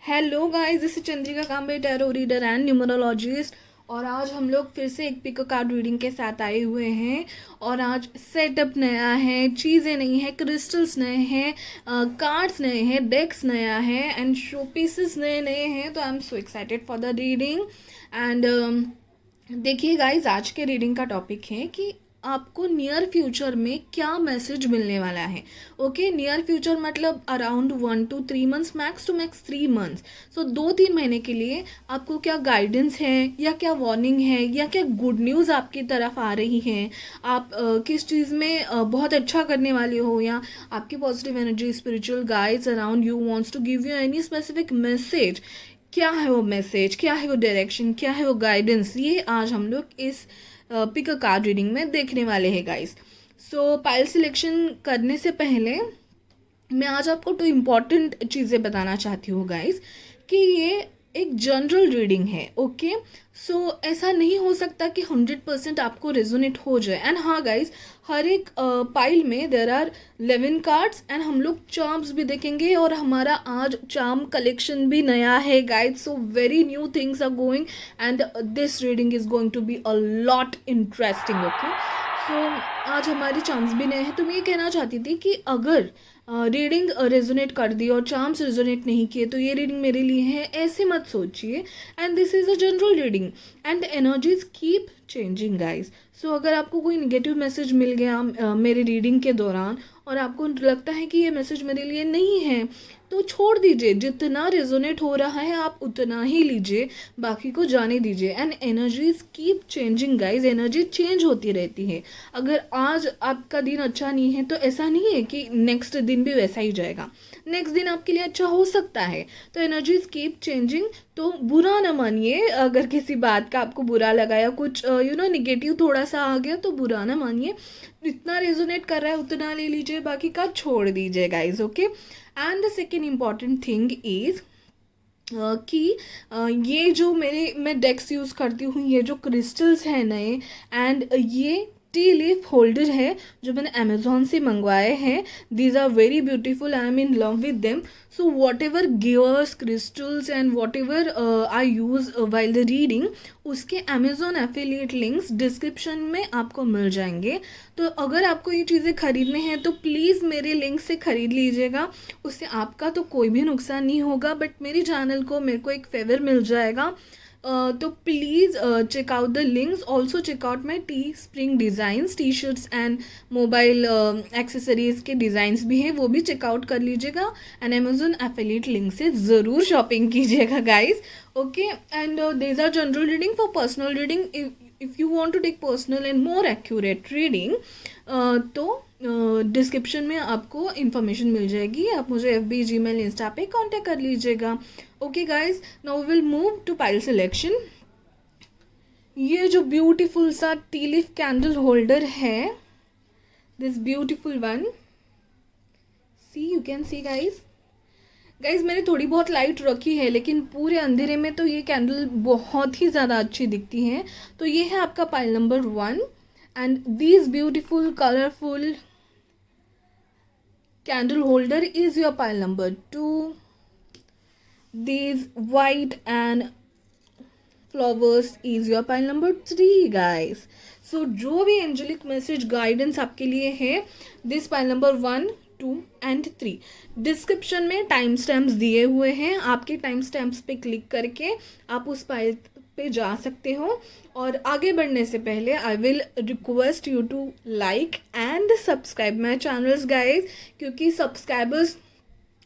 Hello guys, this is Chandrika Kambe, tarot reader and numerologist. और आज हम लोग फिर से एक पिक कार्ड रीडिंग के साथ आए हुए हैं। और आज सेटअप नया है, चीज़ें नई हैं, क्रिस्टल्स नए हैं, कार्ड्स नए हैं, डेक्स नया है एंड शो पीसेस नए नए हैं। तो I am so excited for the reading. And देखिए गाइज, आज के रीडिंग का टॉपिक है कि आपको नियर फ्यूचर में क्या मैसेज मिलने वाला है। ओके, नियर फ्यूचर मतलब around 1 to 3 months, max to max 3 months। So 2-3 महीने के लिए आपको क्या गाइडेंस है या क्या वार्निंग है या क्या गुड न्यूज़ आपकी तरफ आ रही है। आप किस चीज़ में बहुत अच्छा करने वाले हो, या आपकी positive energy, spiritual guides around you wants to give you any specific message. क्या है वो मैसेज, क्या है वो डायरेक्शन, क्या है वो गाइडेंस, ये आज हम लोग इस पिक अ कार्ड रीडिंग में देखने वाले हैं गाइस। सो पाइल सिलेक्शन करने से पहले मैं आज आपको 2 इम्पॉर्टेंट चीज़ें बताना चाहती हूँ गाइस, कि ये एक जनरल रीडिंग है। ओके, सो ऐसा नहीं हो सकता कि 100% आपको रेजोनेट हो जाए। एंड हाँ गाइस, हर एक पाइल में देर आर 11 कार्ड्स एंड हम लोग चार्म्स भी देखेंगे। और हमारा आज चार्म कलेक्शन भी नया है guys. So very new things are going and this reading is going to be a lot interesting. Okay, so आज हमारी चार्म्स भी नए हैं। तो मैं ये कहना चाहती थी कि अगर रीडिंग रेजोनेट कर दी और चार्म्स रेजोनेट नहीं किए तो ये रीडिंग मेरे लिए है, ऐसे मत सोचिए। And this is a general reading and energies keep changing guys. So अगर आपको कोई निगेटिव मैसेज मिल गया मेरे रीडिंग के दौरान और आपको लगता है कि ये मैसेज मेरे लिए नहीं है, तो छोड़ दीजिए। जितना रेजोनेट हो रहा है आप उतना ही लीजिए, बाकी को जाने दीजिए। And energies keep changing guys, energy change होती रहती है। अगर आज आपका दिन अच्छा नहीं है तो ऐसा नहीं है कि नेक्स्ट दिन भी वैसा ही जाएगा, नेक्स्ट दिन आपके लिए अच्छा हो सकता है। तो एनर्जीज कीप चेंजिंग। तो बुरा ना मानिए, अगर किसी बात का आपको बुरा लगा या कुछ निगेटिव थोड़ा सा आ गया तो बुरा ना मानिए। जितना रेजोनेट कर रहा है उतना ले लीजिए, बाकी का छोड़ दीजिए guys. Okay, and the second important thing is कि ये जो मैं डेक्स यूज़ करती हूँ, ये जो क्रिस्टल्स हैं नए, एंड ये टी लीफ होल्डर है जो मैंने अमेजोन से मंगवाए हैं। These are very beautiful, I am in love with them. So whatever gears, crystals and whatever I use while the reading, उसके अमेजोन एफिलिएट लिंक्स डिस्क्रिप्शन में आपको मिल जाएंगे। तो अगर आपको ये चीज़ें खरीदने हैं तो प्लीज़ मेरे लिंक से ख़रीद लीजिएगा। उससे आपका तो कोई भी नुकसान नहीं होगा, बट मेरे चैनल को, मेरे को एक फेवर मिल जाएगा। तो please check out the links. Also check out my Teespring designs, T shirts and mobile accessories के डिज़ाइंस भी हैं, वो भी चेकआउट कर लीजिएगा। एंड अमेजोन एफिलिएट लिंक से ज़रूर शॉपिंग कीजिएगा guys. Okay, and these are general reading. For personal reading, if you want to take personal and more accurate reading, तो डिस्क्रिप्शन में आपको इन्फॉर्मेशन मिल जाएगी। आप मुझे FB, Gmail, इंस्टा पे कांटेक्ट कर लीजिएगा। Okay guys, now will move to pile selection. ये जो ब्यूटीफुल सा टी लीफ कैंडल होल्डर है, this beautiful one, see you can see guys. Guys मैंने थोड़ी बहुत लाइट रखी है, लेकिन पूरे अंधेरे में तो ये कैंडल बहुत ही ज़्यादा अच्छी दिखती हैं। तो ये है आपका pile number 1 and this beautiful colourful candle holder is your pile number 2। This white and flowers is your pile number 3 guys. So जो भी एंजेलिक मैसेज गाइडेंस आपके लिए है, this pile number 1, 2 and 3, description में टाइम स्टैम्प्स दिए हुए हैं। आपके टाइम स्टैम्प्स पे क्लिक करके आप उस फाइल पे जा सकते हो। और आगे बढ़ने से पहले I will request you to like and subscribe my channels guys, क्योंकि सब्सक्राइबर्स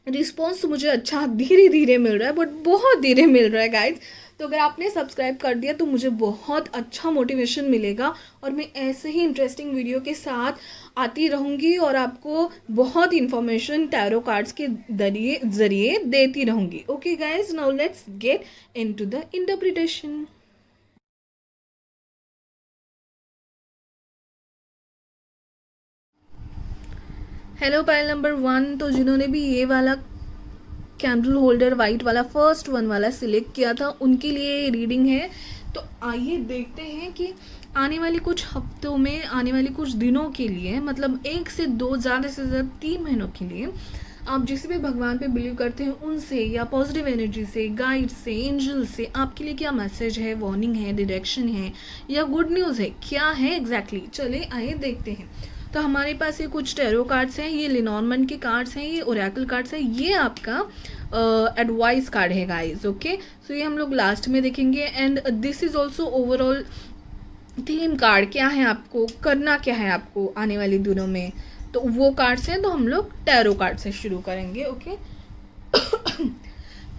रिस्पॉन्स मुझे अच्छा धीरे धीरे मिल रहा है, बट बहुत धीरे मिल रहा है गाइज। तो अगर आपने सब्सक्राइब कर दिया तो मुझे बहुत अच्छा मोटिवेशन मिलेगा और मैं ऐसे ही इंटरेस्टिंग वीडियो के साथ आती रहूँगी और आपको बहुत इन्फॉर्मेशन टैरो कार्ड्स के ज़रिए देती रहूँगी। Okay guys, now let's get into the interpretation. Hello pile number 1। तो जिन्होंने भी ये वाला कैंडल होल्डर वाइट वाला फर्स्ट वन वाला सिलेक्ट किया था, उनके लिए रीडिंग है। तो आइए देखते हैं कि आने वाले कुछ हफ्तों में, आने वाले कुछ दिनों के लिए, मतलब 1 से 2, ज़्यादा से ज़्यादा 3 महीनों के लिए आप जिस भी भगवान पे बिलीव करते हैं उनसे या पॉजिटिव एनर्जी से, गाइड से, एंजल से आपके लिए क्या मैसेज है, वार्निंग है, डायरेक्शन है या गुड न्यूज़ है, क्या है एग्जैक्टली चले आइए देखते हैं। तो हमारे पास ये कुछ टैरो कार्ड्स हैं, ये लेनॉर्मंड के कार्ड्स हैं, ये ओरेकल कार्ड्स हैं, ये आपका एडवाइस कार्ड है गाइज। ओके, सो ये हम लोग लास्ट में देखेंगे। And this is also overall theme card, क्या है आपको करना, क्या है आपको आने वाले दिनों में, तो वो कार्ड्स हैं। तो हम लोग टैरो कार्ड से शुरू करेंगे। ओके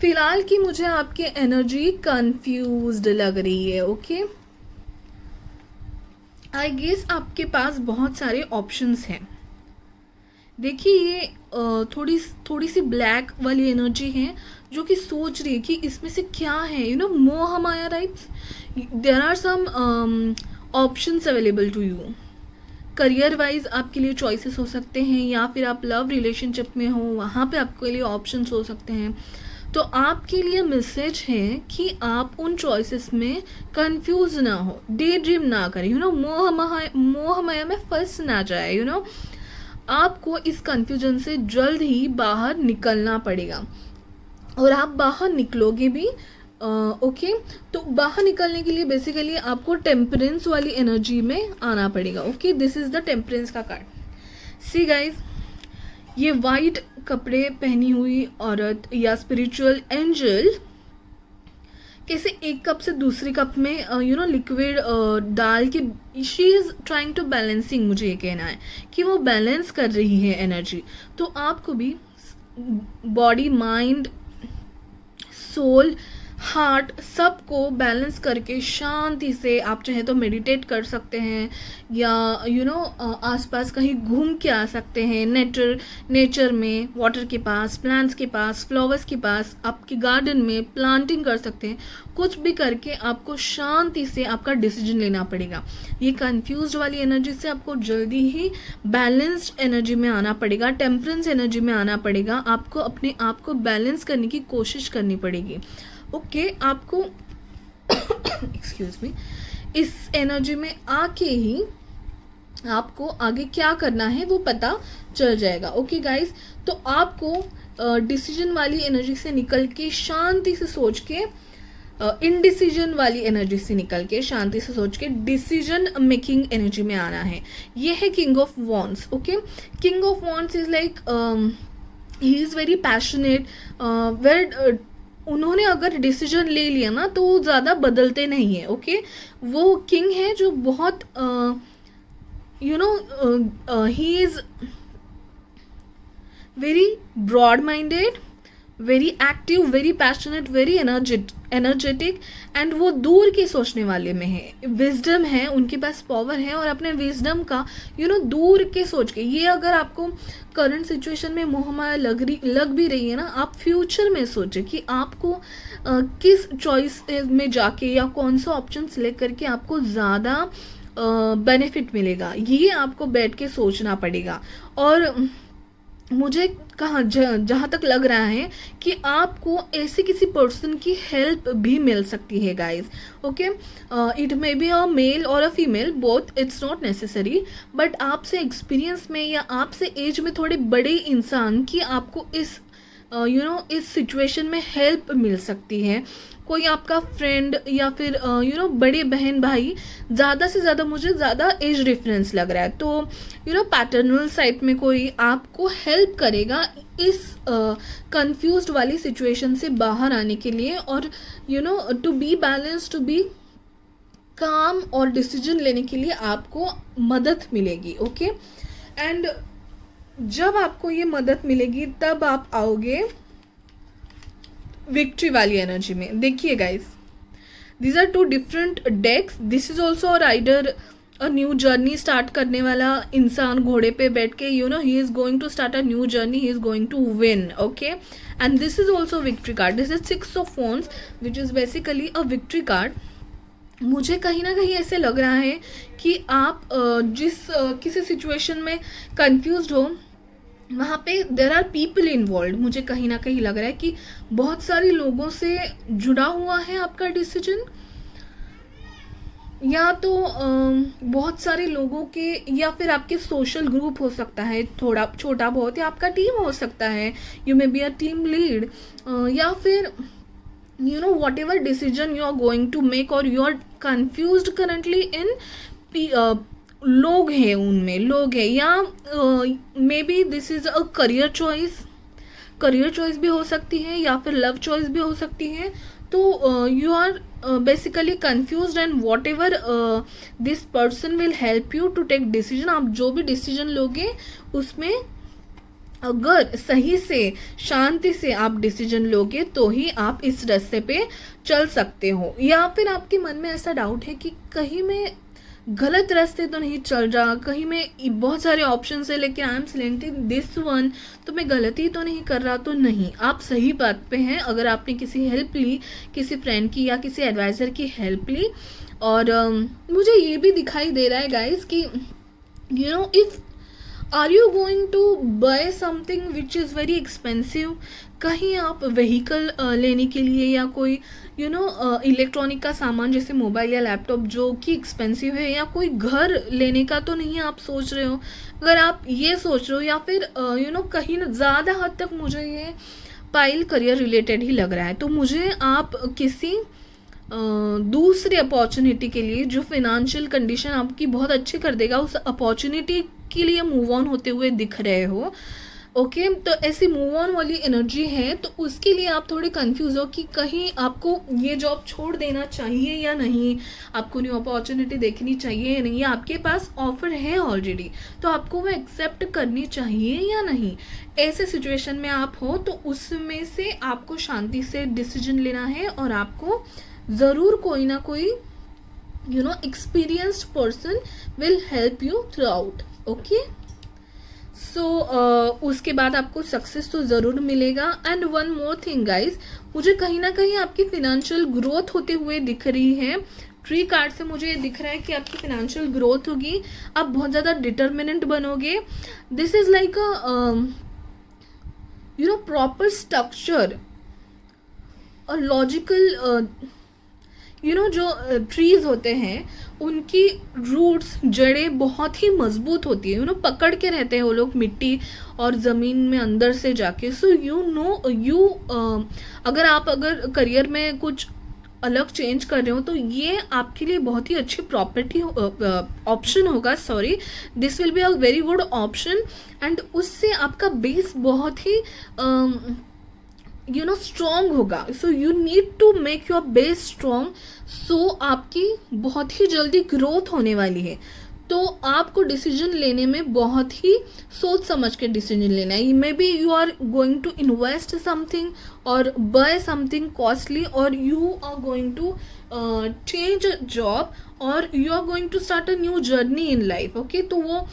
फिलहाल की मुझे आपकी एनर्जी कंफ्यूज्ड लग रही है। ओके आई गेस आपके पास बहुत सारे ऑप्शंस हैं। देखिए ये थोड़ी सी ब्लैक वाली एनर्जी है जो कि सोच रही है कि इसमें से क्या है, यू नो मोह माया rights. There are some options available to you. Career wise आपके लिए चॉइसेस हो सकते हैं, या फिर आप लव रिलेशनशिप में हो वहाँ पे आपके लिए ऑप्शंस हो सकते हैं। तो आपके लिए मैसेज है कि आप उन चॉइसेस में कंफ्यूज ना हो, डे ड्रीम ना करें, यू नो मोह माया में फंस ना जाए। यू नो आपको इस कंफ्यूजन से जल्द ही बाहर निकलना पड़ेगा और आप बाहर निकलोगे भी। ओके तो बाहर निकलने के लिए बेसिकली आपको टेम्परेंस वाली एनर्जी में आना पड़ेगा। Okay this is the temperance का कार्ड। सी गाइज, ये वाइट कपड़े पहनी हुई औरत या स्पिरिचुअल एंजल कैसे एक कप से दूसरी कप में यू नो लिक्विड डाल के she is trying to balancing, मुझे ये कहना है कि वो बैलेंस कर रही है एनर्जी। तो आपको भी बॉडी, माइंड, सोल, हार्ट सबको बैलेंस करके शांति से आप चाहे तो मेडिटेट कर सकते हैं या यू नो आसपास कहीं घूम के आ सकते हैं, नेचर में, वाटर के पास, प्लांट्स के पास, फ्लावर्स के पास, आपके गार्डन में प्लांटिंग कर सकते हैं। कुछ भी करके आपको शांति से आपका डिसीजन लेना पड़ेगा। ये कंफ्यूज्ड वाली एनर्जी से आपको जल्दी ही बैलेंस्ड एनर्जी में आना पड़ेगा, टेम्परेंस एनर्जी में आना पड़ेगा। आपको अपने आप को बैलेंस करने की कोशिश करनी पड़ेगी। ओके आपको एक्सक्यूज मी, इस एनर्जी में आके ही आपको आगे क्या करना है वो पता चल जाएगा। ओके गाइज, तो आपको डिसीजन वाली एनर्जी से निकल के शांति से सोच के, इनडिसीजन वाली एनर्जी से निकल के शांति से सोच के डिसीजन मेकिंग एनर्जी में आना है। ये है king of wands. Okay king of wands is like he is very passionate, very उन्होंने अगर डिसीजन ले लिया ना तो वो ज़्यादा बदलते नहीं है। ओके वो किंग है जो बहुत you know he is very broad minded, very active, very passionate, very energetic and वो दूर के सोचने वाले में है। विजडम है, उनके पास पावर है और अपने विजडम का यू नो दूर के सोच के, ये अगर आपको करंट सिचुएशन में मोहमाया लग भी रही है ना, आप फ्यूचर में सोचें कि आपको किस चॉइस में जाके या कौन सा ऑप्शन सिलेक्ट करके आपको ज़्यादा बेनिफिट मिलेगा, ये आपको बैठ के सोचना पड़ेगा। और मुझे जहाँ तक लग रहा है कि आपको ऐसे किसी पर्सन की हेल्प भी मिल सकती है guys. Okay it may be a male और a female, both, it's not necessary, but आपसे एक्सपीरियंस में या आपसे एज में थोड़े बड़े इंसान की आपको इस यू नो इस सिचुएशन में हेल्प मिल सकती है। कोई आपका फ्रेंड या फिर यू नो बड़े बहन भाई, ज़्यादा से ज़्यादा मुझे ज़्यादा एज डिफरेंस लग रहा है, तो यू नो पैटर्नल साइड में कोई आपको हेल्प करेगा इस कंफ्यूज्ड वाली सिचुएशन से बाहर आने के लिए और you know to be balance, to be calm और डिसीजन लेने के लिए आपको मदद मिलेगी। ओके एंड जब आपको ये मदद मिलेगी तब आप आओगे विक्ट्री वाली एनर्जी में। देखिए guys, these are two different decks. This is also a rider, a new journey start करने वाला इंसान घोड़े पे बैठ के, you know he is going to start a new journey, he is going to win. Okay and this is also victory card. This is 6 of wands which is basically a victory card. मुझे कहीं ना कहीं ऐसे लग रहा है कि आप जिस किसी सिचुएशन में कंफ्यूज्ड हो वहाँ पे देर आर पीपल इन्वॉल्व। मुझे कहीं ना कहीं लग रहा है कि बहुत सारे लोगों से जुड़ा हुआ है आपका डिसीजन। या तो बहुत सारे लोगों के, या फिर आपके सोशल ग्रुप हो सकता है थोड़ा छोटा बहुत, या आपका टीम हो सकता है, you may be a team lead, या फिर you know whatever decision you are going to make, or you are confused currently in लोग हैं, उनमें लोग हैं, या मे be this is a career choice, career choice भी हो सकती है, या फिर लव चॉइस भी हो सकती है। तो you are basically confuse, and whatever this person will help you to take decision. आप जो भी डिसीजन लोगे उसमें अगर सही से शांति से आप डिसीजन लोगे तो ही आप इस रास्ते पे चल सकते हो। या फिर आपके मन में ऐसा डाउट है कि कहीं मैं गलत रास्ते तो नहीं चल रहा, कहीं मैं बहुत सारे ऑप्शन है लेकिन I am selecting this one, तो मैं गलती तो नहीं कर रहा। तो नहीं, आप सही बात पे हैं। अगर आपने किसी हेल्प ली, किसी फ्रेंड की या किसी एडवाइज़र की हेल्प ली, और मुझे ये भी दिखाई दे रहा है गाइस कि you know if are you going to buy something which is very expensive, कहीं आप व्हीकल लेने के लिए या कोई इलेक्ट्रॉनिक का सामान जैसे मोबाइल या लैपटॉप जो कि एक्सपेंसिव है, या कोई घर लेने का तो नहीं आप सोच रहे हो। अगर आप ये सोच रहे हो, या फिर कहीं ज़्यादा हद तक मुझे ये पाइल करियर रिलेटेड ही लग रहा है, तो मुझे आप किसी दूसरी अपॉर्चुनिटी के लिए जो फाइनेंशियल कंडीशन आपकी बहुत अच्छी कर देगा, उस अपॉर्चुनिटी के लिए मूव ऑन होते हुए दिख रहे हो। ओके तो ऐसी मूव ऑन वाली एनर्जी है, तो उसके लिए आप थोड़े कंफ्यूज हो कि कहीं आपको ये जॉब छोड़ देना चाहिए या नहीं, आपको न्यू अपॉर्चुनिटी देखनी चाहिए या नहीं, या आपके पास ऑफर है ऑलरेडी तो आपको वो एक्सेप्ट करनी चाहिए या नहीं। ऐसे सिचुएशन में आप हो तो उसमें से आपको शांति से डिसीजन लेना है, और आपको ज़रूर कोई ना कोई experienced person will help you throughout. Okay so उसके बाद आपको सक्सेस तो ज़रूर मिलेगा। And one more thing guys, मुझे कहीं ना कहीं आपकी फिनेंशियल ग्रोथ होते हुए दिख रही है। ट्री कार्ड से मुझे ये दिख रहा है कि आपकी फिनेंशियल ग्रोथ होगी, आप बहुत ज़्यादा डिटर्मिनेंट बनोगे। This is like a proper structure और लॉजिकल जो ट्रीज होते हैं उनकी रूट्स, जड़ें बहुत ही मजबूत होती है, पकड़ के रहते हैं वो लोग मिट्टी और ज़मीन में अंदर से जाके। सो अगर करियर में कुछ अलग चेंज कर रहे हो तो ये आपके लिए बहुत ही अच्छी प्रॉपर्टी ऑप्शन होगा। Sorry, this will be a very good option, and उससे आपका बेस बहुत ही स्ट्रॉन्ग होगा। So you need to make your base strong, so आपकी बहुत ही जल्दी ग्रोथ होने वाली है। तो आपको डिसीजन लेने में बहुत ही सोच समझ के डिसीजन लेना है। May B you are going to invest something और बाय समथिंग कॉस्टली, और you are going to change job, और you are going to start a new journey in life. Okay तो वो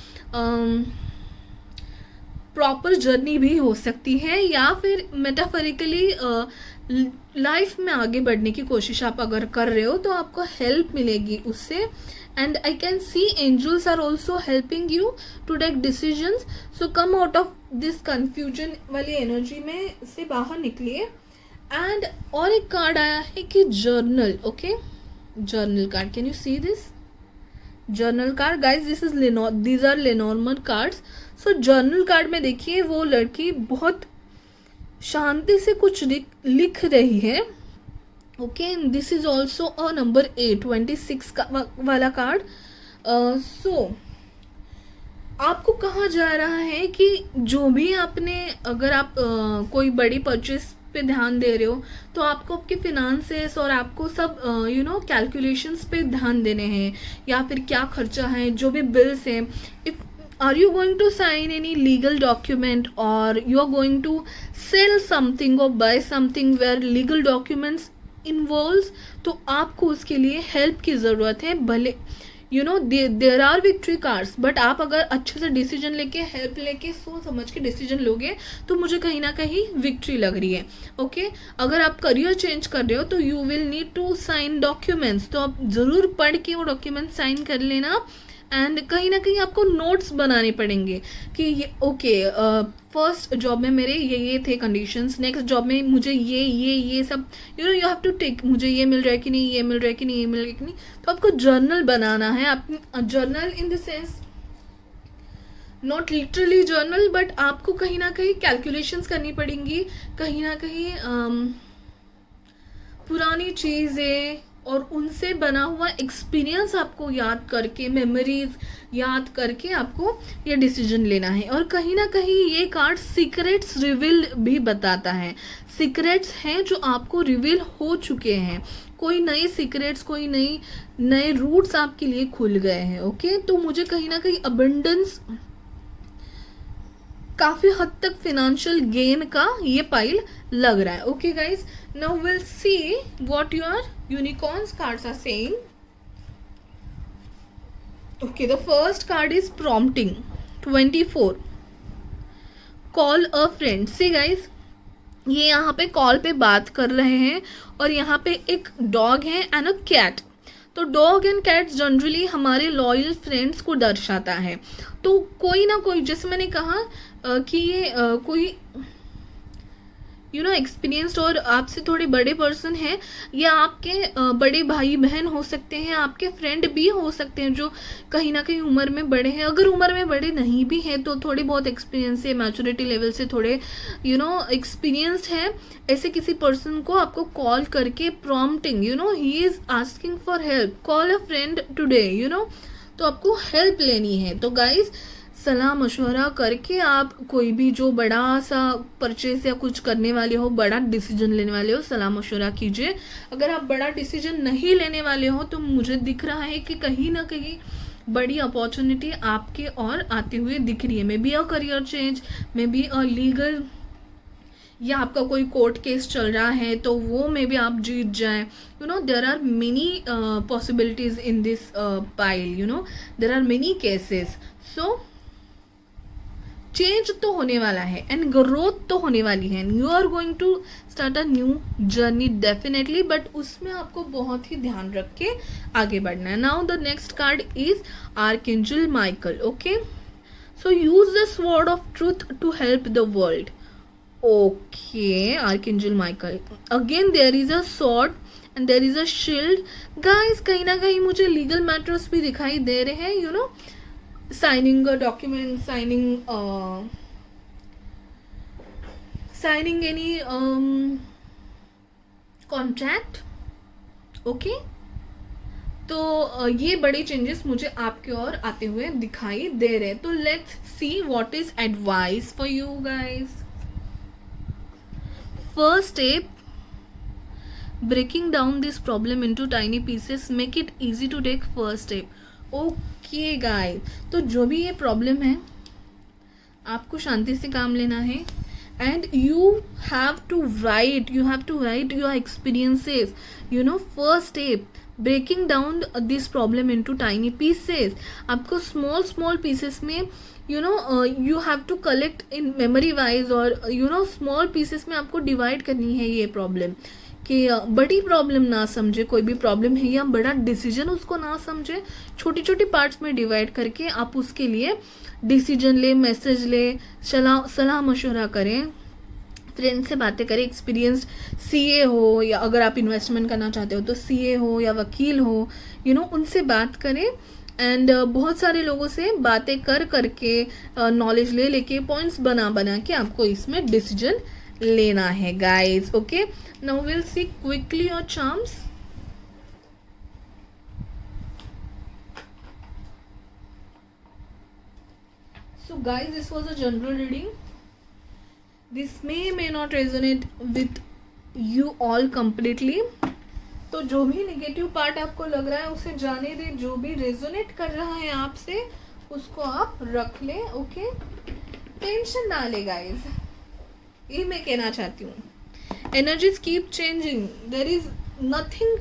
प्रॉपर जर्नी भी हो सकती है, या फिर मेटाफरिकली लाइफ में आगे बढ़ने की कोशिश आप अगर कर रहे हो तो आपको हेल्प मिलेगी उससे। And I can see angels are also helping you to take decisions. So come out of this confusion वाली एनर्जी में से बाहर निकलिए। एंड और एक कार्ड आया है कि journal. Okay, journal card, can you see this journal card guys? These are lenormand cards. So journal card में देखिए वो लड़की बहुत शांति से कुछ लिख रही है। Okay, this is also a number 26 का वाला कार्ड। सो आपको कहा जा रहा है कि जो भी आपने, अगर आप कोई बड़ी परचेस पे ध्यान दे रहे हो तो आपको आपके फिनांसेस और आपको सब कैलकुलेशंस पे ध्यान देने हैं, या फिर क्या खर्चा है, जो भी बिल्स हैं। If are you going to sign any legal document, or you are going to sell something or buy something where legal documents involves, तो आपको उसके लिए हेल्प की ज़रूरत है। भले there are victory cards, but आप अगर अच्छे से डिसीजन लेके, हेल्प लेके, सोच समझ के डिसीजन लोगे तो मुझे कहीं ना कहीं विक्ट्री लग रही है। ओके अगर आप करियर चेंज कर रहे हो तो you will need to sign documents, तो आप ज़रूर पढ़ के वो डॉक्यूमेंट साइन कर लेना। एंड कहीं ना कहीं आपको नोट्स बनाने पड़ेंगे कि ये ओके फर्स्ट जॉब में मेरे ये थे कंडीशंस, नेक्स्ट जॉब में मुझे ये सब यू हैव टू टेक, मुझे ये मिल रहा है कि नहीं, ये मिल रहा है कि नहीं, ये मिल रहा है कि नहीं। तो आपको जर्नल बनाना है, अपनी journal in the sense not literally journal, but आपको कहीं ना कहीं कैलकुलेशंस करनी पड़ेंगी, कहीं ना कहीं पुरानी चीज़ें और उनसे बना हुआ एक्सपीरियंस आपको याद करके, मेमोरीज याद करके आपको ये डिसीजन लेना है। और कहीं ना कहीं ये कार्ड सीक्रेट्स रिवील भी बताता है, सीक्रेट्स हैं जो आपको रिवील हो चुके हैं, कोई नए सीक्रेट्स, कोई नए रूट्स आपके लिए खुल गए हैं। ओके, तो मुझे कहीं ना कहीं अबंडेंस, काफ़ी हद तक फिनेंशियल गेन का ये पाइल लग रहा है। Okay guys, now will see what your unicorns cards are saying. Okay, the first card is prompting 24, call a friend. See guys, ये यहाँ पे कॉल पे बात कर रहे हैं और यहाँ पे एक डॉग है एंड अ कैट। तो डॉग एंड कैट्स जनरली हमारे लॉयल फ्रेंड्स को दर्शाता है। तो कोई ना कोई, जैसे मैंने कहा कि ये कोई एक्सपीरियंस्ड और आपसे थोड़े बड़े पर्सन हैं, या आपके बड़े भाई बहन हो सकते हैं, आपके फ्रेंड भी हो सकते हैं जो कहीं ना कहीं उम्र में बड़े हैं। अगर उम्र में बड़े नहीं भी हैं तो थोड़ी बहुत एक्सपीरियंस से, मैच्योरिटी लेवल से थोड़े एक्सपीरियंस्ड हैं, ऐसे किसी पर्सन को आपको कॉल करके prompting, he is asking for help, call a friend today, तो आपको हेल्प लेनी है। तो गाइज, सलाह मशवरा करके आप कोई भी जो बड़ा सा परचेज या कुछ करने वाले हो, बड़ा डिसीजन लेने वाले हो, सलाह मशवरा कीजिए। अगर आप बड़ा डिसीजन नहीं लेने वाले हो तो मुझे दिख रहा है कि कहीं ना कहीं बड़ी अपॉर्चुनिटी आपके और आते हुए दिख रही है। May be a career change, may be a legal, या आपका कोई कोर्ट केस चल रहा है तो वो मे बी आप जीत जाए। There are many possibilities in this pile, there are many cases. So change तो होने वाला है एंड ग्रोथ तो होने वाली है, you are going to start a new journey definitely, but उसमें आपको बहुत ही ध्यान रख के आगे बढ़ना है। Now the next card is archangel Michael. Okay, so use the sword of truth to help the world. Okay, archangel Michael, again there is a sword and there is a shield. Guys, कहीं ना कहीं मुझे legal matters भी दिखाई दे रहे हैं, signing a document, signing any contract. Okay, तो ये बड़े चेंजेस मुझे आपके ओर आते हुए दिखाई दे रहे हैं। तो let's see what is advice for you guys. First step, breaking down this problem into tiny pieces make it easy to take first step. Okay guys, तो जो भी ये प्रॉब्लम है आपको शांति से काम लेना है and you have to write your experiences. First step, breaking down this problem into tiny pieces. आपको स्मॉल पीसेस में you have to collect in memory wise, और स्मॉल पीसेस में आपको डिवाइड करनी है ये प्रॉब्लम, कि बड़ी प्रॉब्लम ना समझे, कोई भी प्रॉब्लम है या बड़ा डिसीजन उसको ना समझे, छोटी छोटी पार्ट्स में डिवाइड करके आप उसके लिए डिसीजन ले, मैसेज ले, सलाह मशवरा करें, फ्रेंड से बातें करें, एक्सपीरियंस्ड सीए हो, या अगर आप इन्वेस्टमेंट करना चाहते हो तो सीए हो या वकील हो, उनसे बात करें एंड बहुत सारे लोगों से बातें करके नॉलेज लेके पॉइंट्स बना के आपको इसमें डिसीजन लेना है guys. Okay, now will C quickly your charms. So guys, this was a general reading. This may not resonate with you all completely. तो जो भी नेगेटिव पार्ट आपको लग रहा है उसे जाने दे, जो भी रेजोनेट कर रहा है आपसे उसको आप रख ले। ओके, टेंशन ना ले गाइज, ये मैं कहना चाहती हूँ। Energies keep changing, there is nothing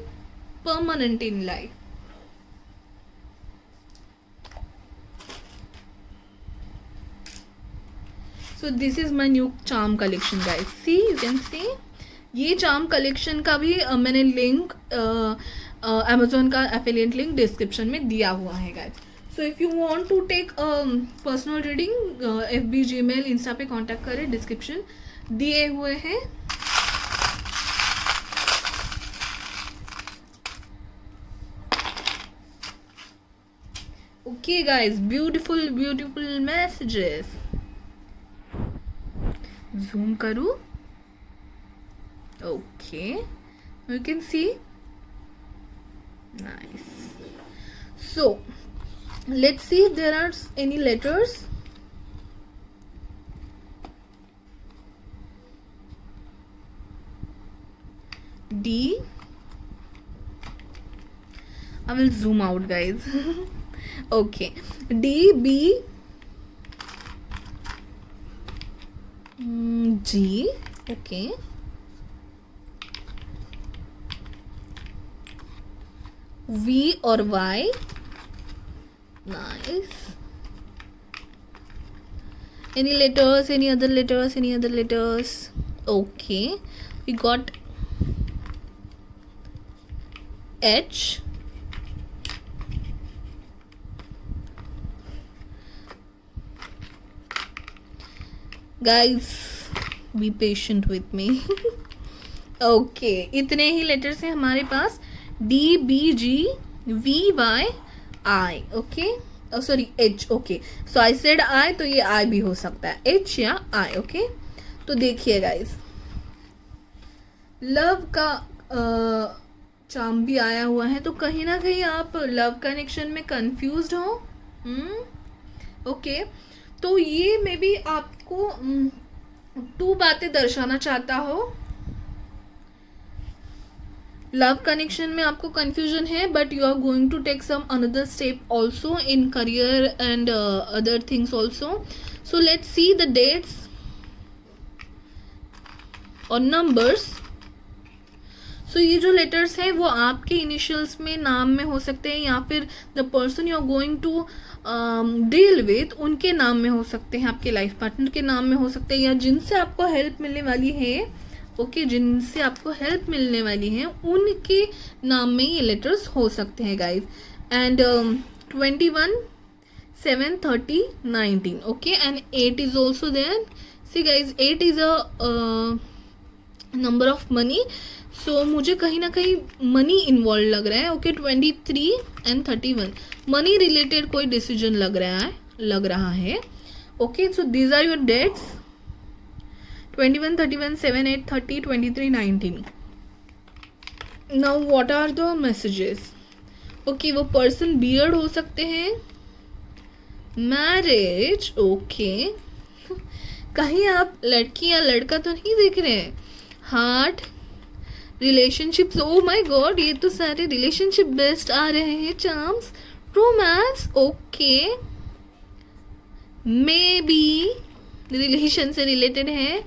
permanent in life. So this is my new charm collection guys, see you can see. ये चार्म कलेक्शन का भी मैंने लिंक अमेजोन का एफिलिएट लिंक डिस्क्रिप्शन में दिया हुआ है guys. So if you want to take personal reading, FB, Gmail, Insta पे कांटेक्ट करें, डिस्क्रिप्शन दिए हुए हैं. Okay guys, beautiful messages. Zoom करूँ. Okay, you can see. Nice. So let's see if there are any letters. D. I will zoom out guys. Okay, D, B, G. Okay, V or Y. Nice. Any letters, any other letters? Okay, we got H. Guys, be patient with me. Okay, इतने ही letters हैं हमारे पास. D, B, G, V, Y, I. Okay, sorry H. Okay, so I said I, तो ये I भी हो सकता है, H या I. Okay, तो देखिए गाइस, लव का चार्म भी आया हुआ है, तो कहीं ना कहीं आप लव कनेक्शन में कंफ्यूज्ड हो. ओके, तो ये मे बी आपको 2 बातें दर्शाना चाहता हो. लव कनेक्शन में आपको कंफ्यूजन है, but you are going to take some another step also in career and other things also. So let's see the dates और नंबर्स. सो ये जो लेटर्स हैं वो आपके इनिशियल्स में, नाम में हो सकते हैं, या फिर the person you are going to deal with उनके नाम में हो सकते हैं, आपके लाइफ पार्टनर के नाम में हो सकते हैं, या जिनसे आपको हेल्प मिलने वाली है. ओके, जिनसे आपको हेल्प मिलने वाली है उनके नाम में ये लेटर्स हो सकते हैं guys. And 21, 7, 30, 19. Okay, and 8 is also there. See guys, 8 is a number of money. So मुझे कहीं ना कहीं मनी इन्वॉल्व लग रहा है. ओके, 23 एंड 31 मनी रिलेटेड कोई डिसीजन लग रहा है. Okay, so these are your dates. 21, 31, 7, 8, 30, 23, 19. Now what are the messages? Okay, वो पर्सन बियर्ड हो सकते हैं. मैरिज. ओके, कहीं आप लड़की या लड़का तो नहीं देख रहे हैं. Heart. Relationships. Oh my god, ये तो सारे रिलेशनशिप बेस्ट आ रहे हैं charms. Romance. Okay, maybe relation से रिलेटेड है.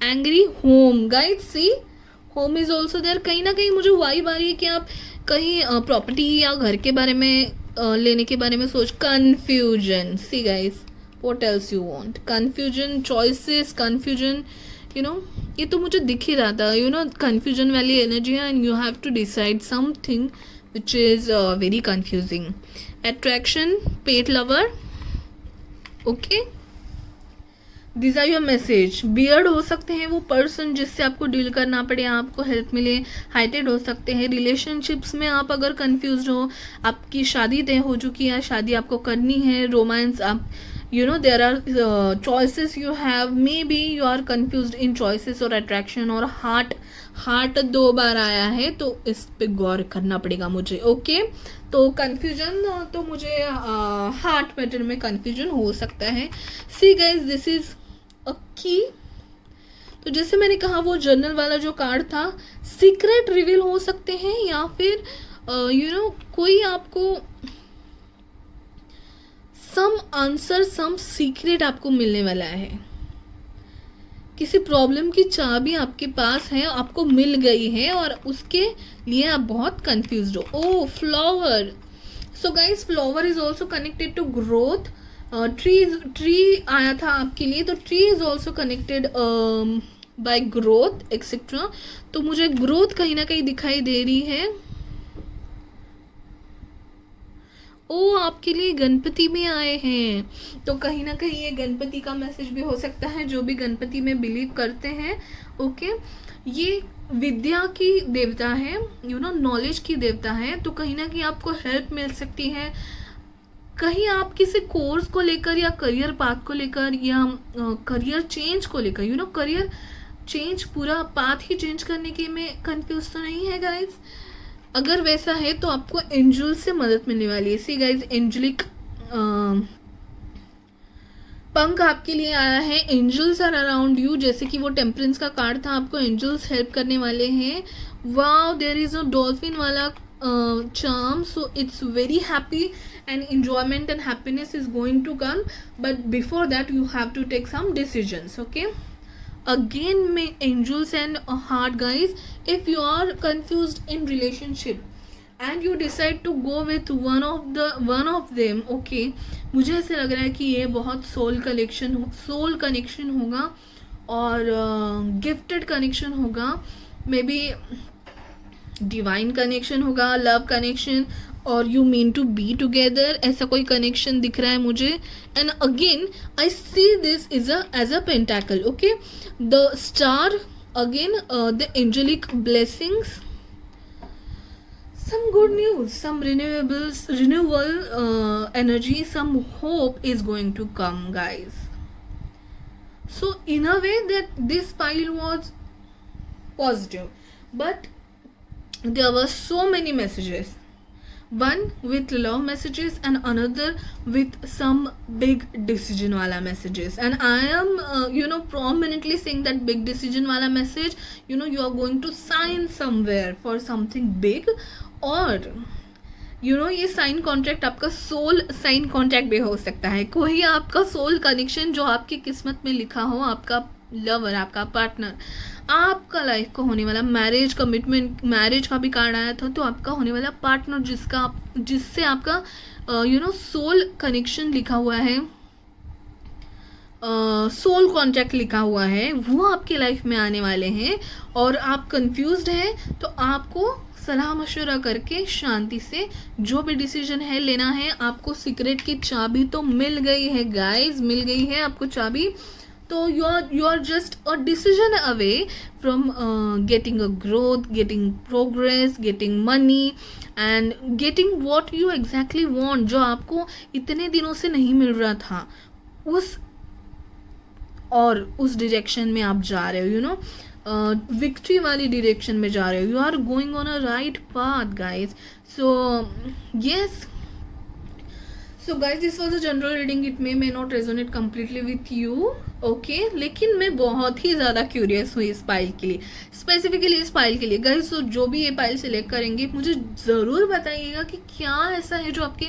Angry. Home. Guide, see, home is also there. कहीं ना कहीं मुझे वाइब आ रही है कि आप कहीं प्रॉपर्टी या घर के बारे में लेने के बारे में सोच. Confusion. See guys, what else you want? Confusion, choices, confusion, you know, ये तो मुझे दिख ही रहा था. यू नो, कन्फ्यूजन वाली एनर्जी है, and you have to decide something which is very confusing. Attraction. Pet lover. Okay, this are your message. Beard हो सकते हैं वो पर्सन जिससे आपको डील करना पड़े, आपको हेल्प मिले. हाइटेड हो सकते हैं. रिलेशनशिप्स में आप अगर कंफ्यूज हो, आपकी शादी तय हो चुकी है, शादी आपको करनी है. रोमांस. आप you know there are choices you have, maybe you are confused in choices or attraction. और हार्ट 2 बार आया है, तो इस पे गौर करना पड़ेगा मुझे. ओके, तो कंफ्यूजन, तो मुझे हार्ट मैटर में कंफ्यूजन हो सकता है. See guys, this is a की. तो जैसे मैंने कहा, वो जर्नल वाला जो कार्ड था, सीक्रेट रिवील हो सकते हैं, या फिर यू नो कोई आपको सम आंसर, सम सीक्रेट आपको मिलने वाला है. किसी प्रॉब्लम की चाबी आपके पास है, आपको मिल गई है, और उसके लिए आप बहुत कंफ्यूज्ड हो. Oh, flower. So guys, flower is also connected to growth. Tree आया था आपके लिए, तो tree is also connected by growth etcetera. तो मुझे ग्रोथ कहीं ना कहीं दिखाई दे रही है. ओ आपके लिए गणपति में आए हैं, तो कहीं ना कहीं ये गणपति का मैसेज भी हो सकता है, जो भी गणपति में बिलीव करते हैं। ओके, ये विद्या की देवता है, नॉलेज की देवता है, तो कहीं ना कहीं आपको हेल्प मिल सकती है। कहीं आप किसी कोर्स को लेकर या करियर पाथ को लेकर या करियर चेंज को लेकर, करियर चेंज, पूरा पाथ ही चेंज करने के में कंफ्यूज तो नहीं है गाइज? अगर वैसा है तो आपको एंजल से मदद मिलने वाली है। सी गाइज, एंजलिक पंख आपके लिए आया है। एंजल्स आर अराउंड यू, जैसे कि वो टेम्परेंस का कार्ड था, आपको एंजल्स हेल्प करने वाले हैं। Wow, there is a dolphin वाला charm, so it's very happy and enjoyment and happiness is going to come, but before that you have to take some decisions. Okay, again may angels and a heart guys, if you are confused in relationship and you decide to go with one of them, okay, मुझे ऐसे लग रहा है कि ये बहुत soul connection होगा और गिफ्टेड कनेक्शन होगा, मे बी डिवाइन कनेक्शन होगा, लव कनेक्शन, और you mean to be together, ऐसा कोई कनेक्शन दिख रहा है मुझे। And again I see this is as a pentacle. Okay, the star, again the angelic blessings, some good news, some renewal energy, some hope is going to come guys. So in a way that this pile was positive, but there were so many messages, one with love messages and another with some big decision wala messages, and I am prominently saying that big decision wala message, you are going to sign somewhere for something big, और ये sign contract आपका soul sign contract भी हो सकता है। कोई आपका soul connection जो आपकी किस्मत में लिखा हो, आपका लवर, आपका पार्टनर, आपका लाइफ का होने वाला मैरिज कमिटमेंट, मैरिज का भी कार्ड आया था, तो आपका होने वाला पार्टनर जिससे आपका सोल कनेक्शन लिखा हुआ है, सोल कॉन्ट्रैक्ट लिखा हुआ है, वो आपके लाइफ में आने वाले हैं। और आप कंफ्यूज्ड हैं तो आपको सलाह मशवरा करके शांति से जो भी डिसीजन है लेना है। आपको सीक्रेट की चाबी तो मिल गई है गाइज, मिल गई है आपको चाबी, तो you are just a decision away from getting a growth, getting progress, getting money and getting what you exactly want, जो आपको इतने दिनों से नहीं मिल रहा था, उस डायरेक्शन में आप जा रहे हो, विक्ट्री वाली डायरेक्शन में जा रहे हो। You are going on a right path guys. So yes, so guys, this was a general reading, it may not resonate completely with you, okay, लेकिन मैं बहुत ही ज़्यादा क्यूरियस हुई इस पाइल के लिए, स्पेसिफिकली इस पाइल के लिए गाइज। सो जो भी ये पाइल सिलेक्ट करेंगे मुझे ज़रूर बताइएगा कि क्या ऐसा है जो आपके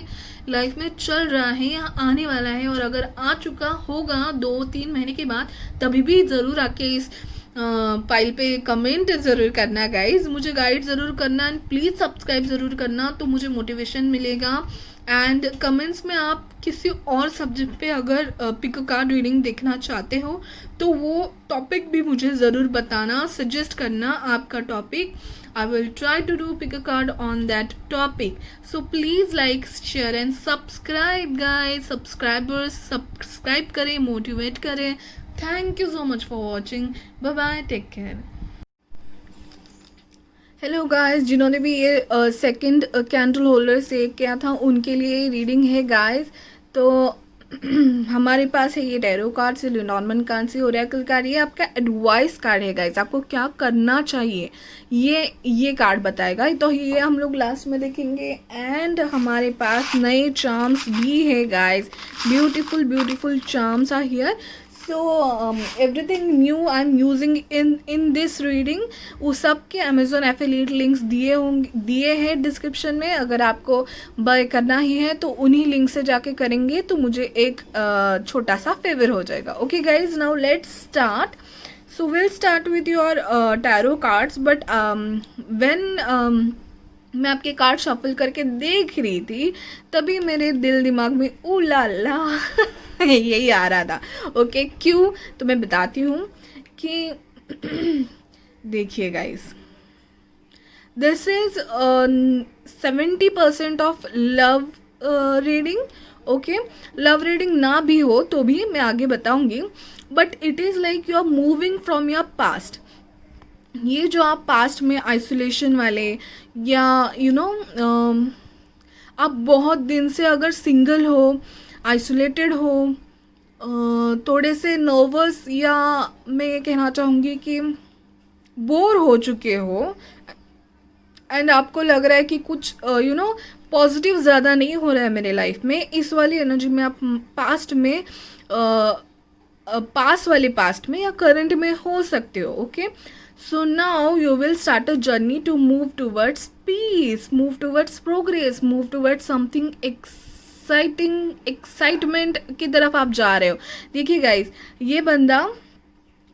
लाइफ में चल रहा है या आने वाला है, और अगर आ चुका होगा 2-3 महीने के बाद, तभी भी ज़रूर आके इस पाइल पे कमेंट ज़रूर करना गाइज, मुझे गाइड ज़रूर करना, एंड प्लीज़ सब्सक्राइब ज़रूर करना, तो मुझे मोटिवेशन मिलेगा। एंड कमेंट्स में आप किसी और सब्जेक्ट पे अगर पिक कार्ड रीडिंग देखना चाहते हो तो वो टॉपिक भी मुझे ज़रूर बताना, सजेस्ट करना आपका topic. I will try to do pick a card on that topic. So please like, share and subscribe guys. Subscribers subscribe करें, motivate करें. Thank you so much for watching. Bye bye. Take care. Hello guys, जिन्होंने भी ये second candle holder save किया था उनके लिए reading है गाइस। तो हमारे पास है ये टैरो कार्ड से, लेनॉर्मन कार्ड से, ओरेकल कार्ड, ये आपका एडवाइस कार्ड है गाइस, आपको क्या करना चाहिए ये कार्ड बताएगा, तो ये हम लोग लास्ट में देखेंगे। एंड हमारे पास नए चार्म्स भी है guys, beautiful charms are here. So everything new I'm using in this reading, वो सब के अमेज़ॉन एफिलिएट लिंक्स दिए हैं डिस्क्रिप्शन में। अगर आपको बाय करना ही है तो उन्हीं लिंक से जाके करेंगे तो मुझे एक छोटा सा फेवर हो जाएगा। Okay guys, now let's start. So will start with your tarot cards, but when मैं आपके कार्ड शफल करके देख रही थी तभी मेरे दिल दिमाग में ओ ला ला यही आ रहा था। ओके, क्यों, तो मैं बताती हूँ कि देखिए guys, this is 70% of love reading, okay. Love reading ना भी हो तो भी मैं आगे बताऊंगी, but it is like you are moving from your past. ये जो आप पास्ट में आइसोलेशन वाले, या आप बहुत दिन से अगर सिंगल हो, आइसोलेटेड हो, थोड़े से नर्वस, या मैं ये कहना चाहूँगी कि बोर हो चुके हो, एंड आपको लग रहा है कि कुछ पॉजिटिव ज़्यादा नहीं हो रहा है मेरे लाइफ में, इस वाली एनर्जी में आप पास्ट में, पास्ट में या करंट में हो सकते हो, okay. So now you will start a journey to move towards peace, move towards progress, move towards something excitement की तरफ आप जा रहे हो। देखिए गाइज, ये बंदा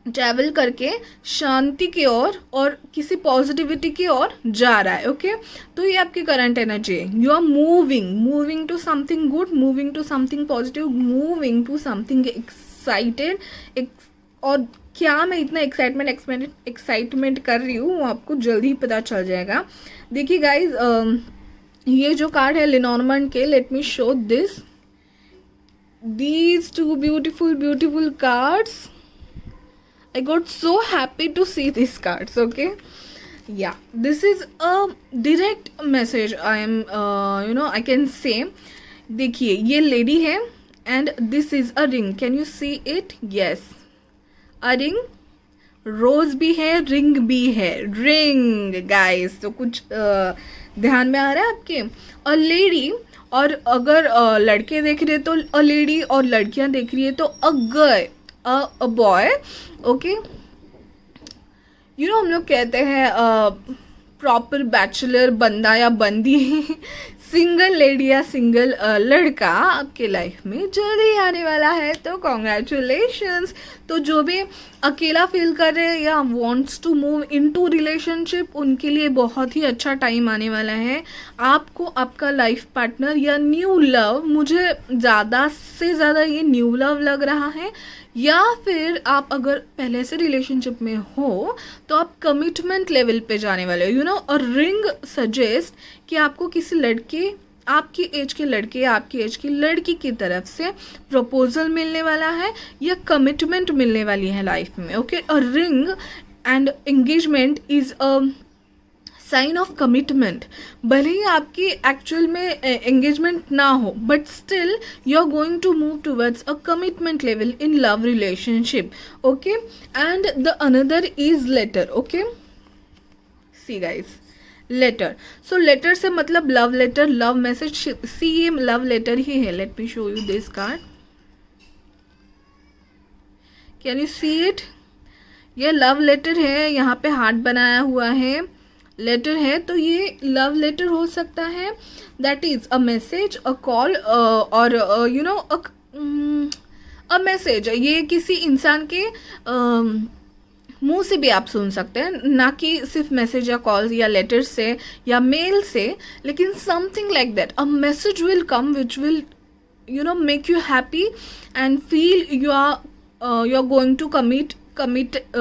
ट्रैवल करके शांति की ओर और किसी पॉजिटिविटी की ओर जा रहा है, ओके। तो ये आपकी करंट एनर्जी है। You are moving to something good, moving to something positive, moving to something excited. और क्या मैं इतना एक्साइटमेंट कर रही हूँ वो आपको जल्दी ही पता चल जाएगा। देखिए गाइज, ये जो कार्ड है लेनॉर्मंड के, late me show these two beautiful cards. I got so happy to see these cards, okay. Yeah, this is a direct message I am I can say. देखिए, ये लेडी है and this is a ring. Can you see it? Yes, a ring. रोज भी है, ring भी है, ring guys. तो कुछ ध्यान में आ रहा है आपके? और लेडी, और अगर लड़के देख रहे तो अ लेडी, और लड़कियां देख रही है तो a girl, a boy, okay. हम लोग कहते हैं प्रॉपर बैचलर बंदा या बंदी, सिंगल लेडी या सिंगल लड़का आपके लाइफ में जल्दी आने वाला है, तो कॉन्ग्रेचुलेशंस। तो जो भी अकेला फील कर रहे हैं या wants to move into relationship, उनके लिए बहुत ही अच्छा टाइम आने वाला है। आपको आपका लाइफ पार्टनर या न्यू लव, मुझे ज़्यादा से ज़्यादा ये न्यू लव लग रहा है, या फिर आप अगर पहले से रिलेशनशिप में हो तो आप कमिटमेंट लेवल पे जाने वाले हो। और रिंग सजेस्ट कि आपको किसी लड़के, आपकी एज के लड़के या आपकी एज की लड़की की तरफ से प्रपोजल मिलने वाला है या कमिटमेंट मिलने वाली है लाइफ में, ओके। और ring and engagement is a sign of commitment. भले ही आपकी एक्चुअल में एंगेजमेंट ना हो, but still you are going to move towards a commitment level in love relationship, okay. And the another is letter, okay. See guys, letter, so letter से मतलब love letter, love message. See, ये love letter ही है। Let me show you this card, can you see it? ये love letter है, यहाँ पे heart बनाया हुआ है, लेटर है। तो ये लव लेटर हो सकता है, that is a message, a call, और अ मैसेज। ये किसी इंसान के मुंह से भी आप सुन सकते हैं, ना कि सिर्फ मैसेज या कॉल्स या लेटर से या मेल से, लेकिन something like that. A message will come which will make you happy and feel you are going to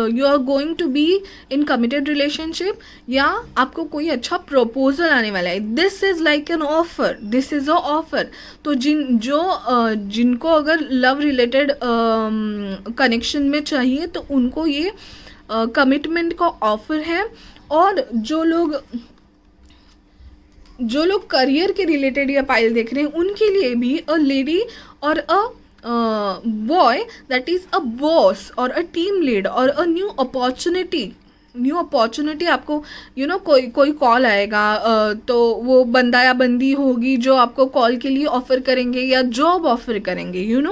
you are going to be in committed relationship, या आपको कोई अच्छा प्रपोजल आने वाला है। This is like an offer, this is a offer. तो जिनको अगर लव रिलेटेड कनेक्शन में चाहिए तो उनको ये कमिटमेंट का ऑफर है। और जो लोग करियर के रिलेटेड या पाइल देख रहे हैं, उनके लिए भी अ लेडी और अ boy that is a boss or a team lead or a new opportunity आपको कोई कॉल आएगा, तो वो बंदा या बंदी होगी जो आपको कॉल के लिए ऑफर करेंगे या जॉब ऑफर करेंगे,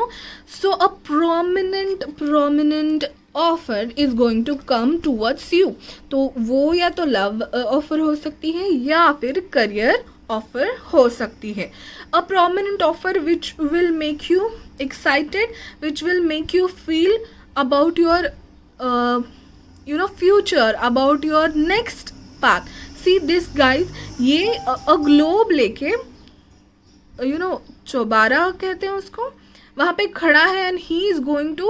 so a prominent offer is going to come towards you. तो वो या तो लव ऑफर हो सकती है या फिर करियर ऑफर हो सकती है। अ prominent offer which will make you excited, which will make you feel about your future, about your next path. See this guys, ये a globe लेके चौबारा कहते हैं उसको, वहाँ पे खड़ा है and he is going to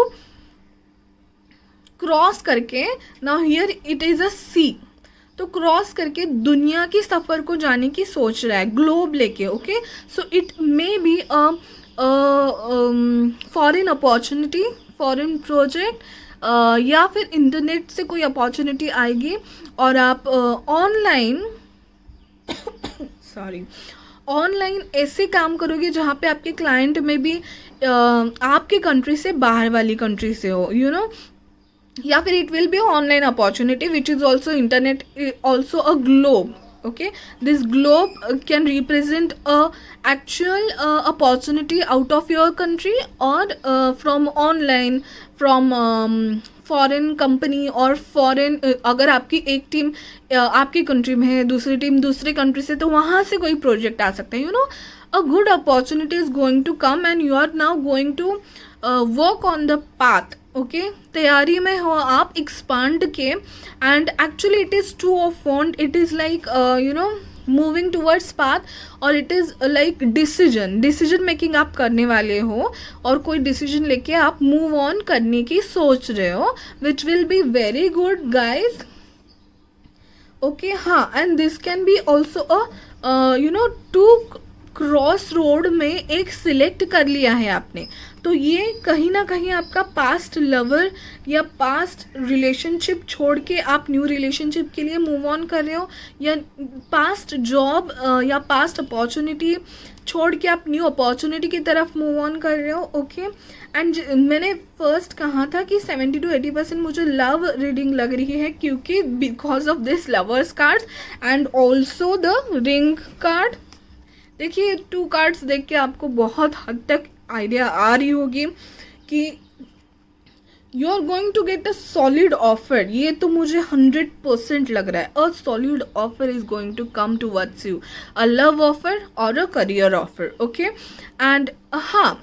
cross करके, now here it is a sea। तो क्रॉस करके दुनिया की सफ़र को जाने की सोच रहा है, ग्लोब लेके, okay. So it may be a foreign opportunity, foreign project, या फिर इंटरनेट से कोई अपॉर्चुनिटी आएगी और आप ऑनलाइन सॉरी ऑनलाइन ऐसे काम करोगे जहाँ पे आपके क्लाइंट में भी आपके कंट्री से बाहर वाली कंट्री से हो, यू नो, या फिर it will be online opportunity which is also internet also a globe, okay. This globe can represent a actual opportunity out of your country or from online, from foreign company और foreign, अगर आपकी एक team आपकी country में है, दूसरी team दूसरे country से, तो वहाँ से कोई प्रोजेक्ट आ सकता है, you know. A good opportunity is going to come and you are now going to work on the path, okay. तैयारी में हो आप एक्सपांड के, and actually it is two of font, it is like you know moving towards path, और it is like decision making आप करने वाले हो, और कोई डिसीजन लेके आप मूव ऑन करने की सोच रहे हो, which will be very good guys, okay. हाँ, and this can be also a you know to cross road में एक सिलेक्ट कर लिया है आपने, तो ये कहीं ना कहीं आपका पास्ट लवर या पास्ट रिलेशनशिप छोड़ के आप न्यू रिलेशनशिप के लिए मूव ऑन कर रहे हो, या पास्ट जॉब या पास्ट अपॉर्चुनिटी छोड़ के आप न्यू अपॉर्चुनिटी की तरफ मूव ऑन कर रहे हो, ओके। एंड मैंने फर्स्ट कहा था कि 70 to 80% मुझे लव रीडिंग लग रही है, क्योंकि because of this lovers cards and also the ring card. देखिए 2 कार्ड्स देख के आपको बहुत हद तक आइडिया आ रही होगी कि you are going to get a solid offer, ये तो मुझे 100% लग रहा है। A solid offer is going to come towards you, a love offer और a career offer, okay. And हाँ,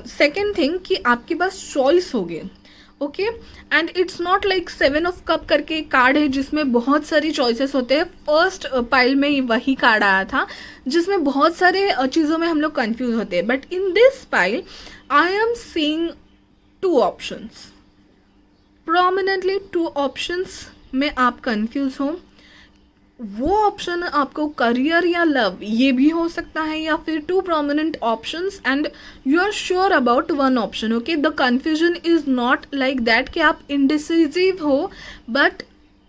सेकेंड थिंग कि आपके पास चॉइस होगी, ओके। And it's not like 7 of cup करके एक कार्ड है जिसमें बहुत सारी चॉइसेस होते हैं। फर्स्ट पाइल में वही कार्ड आया था जिसमें बहुत सारे चीज़ों में हम लोग कंफ्यूज होते हैं, but in this pile I am seeing 2 options, prominently 2 options में आप कंफ्यूज हो। वो ऑप्शन आपको करियर या लव ये भी हो सकता है, या फिर 2 prominent options and you are sure about 1 option, okay. The confusion is not like that कि आप इंडिसिसिव हो, बट